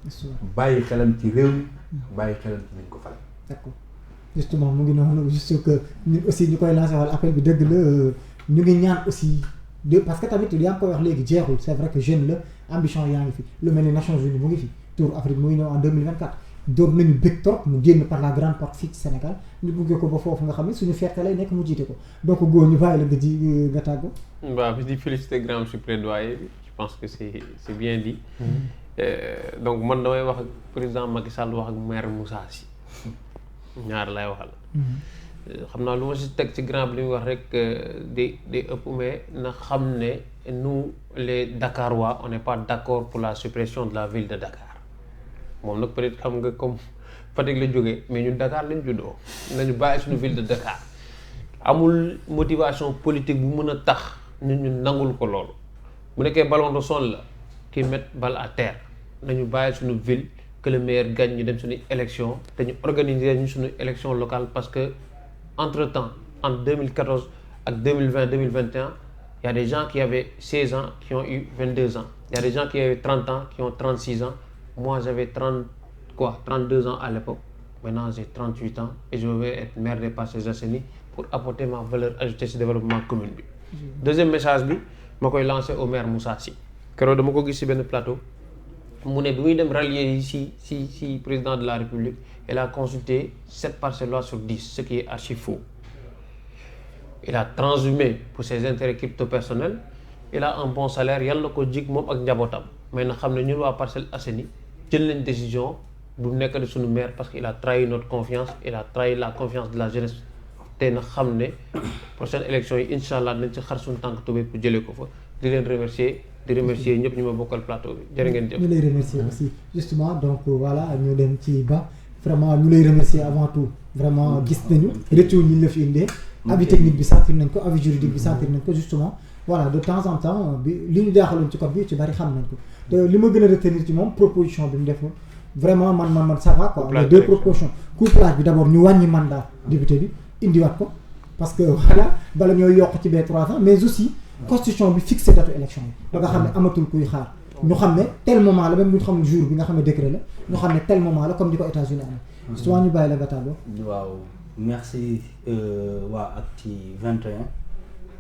bi bàyyi xelam ci réew mi bàyyi xelam ci niñ ko fal. d'accord justement mu ngi noonu juste que ñun aussi ñu koy lancer wala appel bi dëgg la ñu ngi ñaan aussi parce que tamit yaa ngi koy wax léegi jeexul c'est vrai que jeune la ambition yaa ngi fi lu mel ni Nations Unies mu ngi fi tour Afrique mu ngi ñëw en 2024 door nañu bëgg trop mu génn par la grande porte fii ci Sénégal ñu buggee ko ba foofu nga xam ne suñu fierté lay nekk mu jiite ko donc góor ñu bàyyi la nga tàggu. waaw di féliciter grand plaidoyer bi je pense que c'est bien dit. Donc man damay wax ak président Macky Sall wax ak maire Moussa Sy ñaar lay waxal. xam naa lu ma si teg ci grand bi li muy wax rek day ëpp mais na xam ne nous les Dakarois on n'est pas d'accord pour la suppression de la ville de Dakar. moom nag peut-être xam nga comme Fatick la jógee mais ñun Dakar lañ juddoo nañu bàyyi suñu ville de Dakar amul motivation politique bu mën a tax ñu nangul ko loolu bu nekkee ballon de sonde la qui met balle à terre nañu bàyyi suñu ville que le meilleur gagne ñu dem suñu élection te ñu organiser ñu suñu élection locale parce que entre-temps en 2014 ak 2020 2021 il y a des gens qui avaient 16 ans qui ont eu 22 ans il y a des gens qui avaient 30 ans qui ont 36 ans. Moi, j'avais 32 ans à l'époque. Maintenant, j'ai 38 ans et je vais être maire des Parcelles Assainies pour apporter ma valeur ajoutée ci développement commune bi. Deuxième message bi ma koy lancer au maire Moussa Sy. keroog dama ko gis ci benn plateau mu ne bi muy dem rallier yi ci président de la République elle a consulté 7 parcellois sur 10 ce qui est archi faux. il a transhumé pour ses intérêts crypto personnels il a un bon salaire yàlla na ko jig moom ak njabootam mais na xam ne ñun waa Parcelles Assainies jël nañ décision bu nekk de suñu maire parce que il a trahi notre confiance il a trahi la confiance de la jeunesse te na xam ne prochaine élection yi incha allah nañ ci xar suñu tànk tubéy pour jëlee ko fa di leen remercier di remercier ñëpp ñu ma bokkal plateau bi jërë ngeen jëf. ñu lay remercier aussi justement donc voilà ñu dem ci ba vraiment ñu lay remercier avant tout vraiment gis nañu retour ñu la fi indee avis technique bi sentir nañ ko avis juridique bi sentir nañ ko justement voilà de temps en temps bi li ñu jaaxaloon ci code bi ci bari xam nañ ko te li ma gën a retenir ci moom proposition bi mu def vraiment man ça va quoi les deux propositions couplage bi d'abord ñu wàññi mandat député bi indiwaat ko parce que voilà bala ñooy yokk ci bee 3 ans mais aussi constitution bi fixé date élection yi ba nga xam ne amatul kuy xaar ñu xam ne tel moment la même bu ñu xamul jour bi nga xam ne décret la ñu xam ne tel moment la comme ni ko États-Unis amee souvent ñu bàyyi la Gatalo. waaw merci waa Actu 21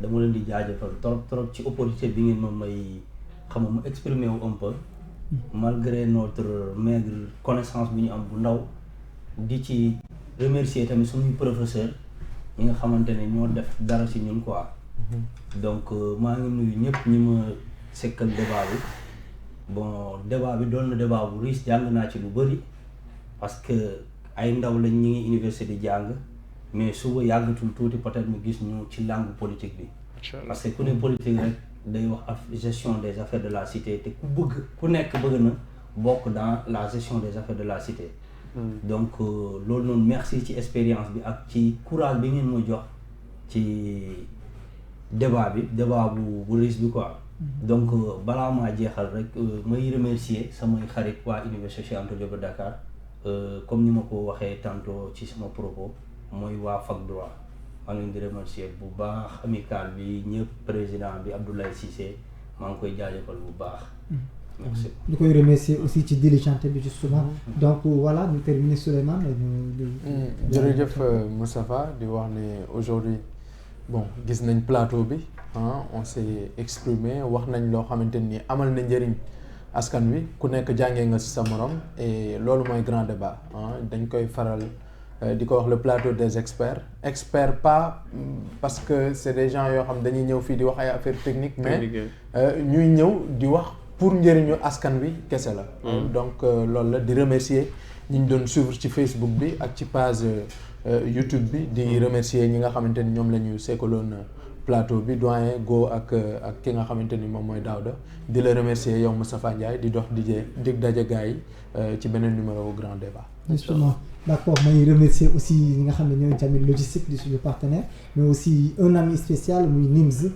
dama leen di jaajëfal trop ci opportunité bi ngeen moom may xam mu exprimer wu un peu malgré notre maigre connaissance bi ñu am bu ndaw di ci remercier tamit suñuy professeur ñi nga xamante ne ñoo def dara ci ñun quoi donc maa ngi nuyu ñëpp ñi ma sekkal débat bi bon débat bi doon na débat bu riche jàng naa ci lu bëri parce que ay ndaw lañ ñi ngi université di jàng mais suba yàggatul tuuti peut-être mu gis ñu ci langue politique bi parce que ku ne politique rek day wax gestion des affaires de la cité te ku nekk bëgg na bokk dans la gestion des affaires de la cité donc loolu noonu merci ci expérience bi ak ci courage bi ngeen ma jox ci débat bu riche bi quoi donc balaa maa jeexal rek may remercier samay xarit waa Université Cheikh Anta Diop de Dakar comme ni ma ko waxee tantôt ci sama propos mooy waa fac droit maa ngi leen di remercier bu baax amical bi ñëpp président bi Abdoulaye Cissé maa ngi koy jaajëfal bu baax merci. ñu koy remercier aussi ci diligence bi justement donc voilà ñu terminer Souleymane. jërëjëf Moustapha di wax ne aujourd'hui bon gis nañ plateau bi on s'est exprimé wax nañ loo xamante ni amal na njëriñ askan wi ku nekk jàngee nga ci sa morom et loolu mooy grand débat dañ koy faral di ko wax le plateau des experts pas parce que c'est des gens yoo xam dañuy ñëw fii di wax ay affaires techniques mais ñuy ñëw di wax pour njëriñu askan wi kese la donc loolu la di remercier ñi ñu doon suivre ci Facebook bi ak ci page YouTube bi di remercier ñi nga xamante ni ñoom la ñu sekkaloon plateau bi doyen Go ak ki nga xamante ni moom mooy Daouda di la remercier yow Moustapha Ndiaye di dox dig daje gars yi ci beneen numéro grand débat. Justement d'accord may remercier aussi ñi nga xam ne ñooy tamit logistique di suñu partenaire mais aussi un ami spécial muy Nimz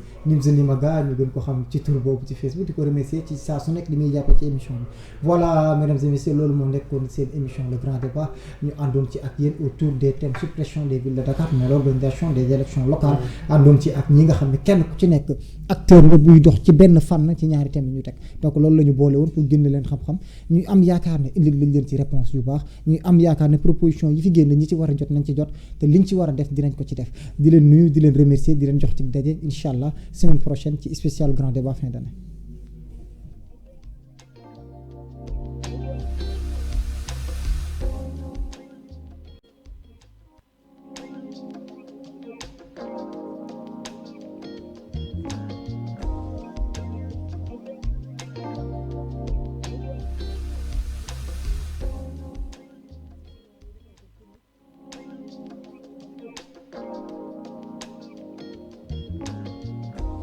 Nimaga ñu gën ko xam ci tur boobu ci Facebook di ko remercier ci saa su nekk li muy jàpp ci émission bi voilà mesdames et messieurs loolu moo nekkoon seen émission le grand débat ñu àndoon ci ak yéen autour des thèmes suppression des villes de Dakar mais l'organisation des élections locales àndoon ci ak ñi nga xam ne kenn ku ci nekk acteur nga buy dox ci benn fànn ci ñaari thèmes yi ñu teg donc loolu la ñu boole woon pour génn leen xam-xam ñuy am yaakaar ne indil lañ leen ci réponse yu baax ñuy am yaakaar ne proposition yi fi génn ñi ci war a jot nañ ci jot te liñ ci war a def dinañ ko ci def di leen nuyu di leen remercier di leen jox ci daje incha allah semaine prochaine ci spécial grand débat fin d'année.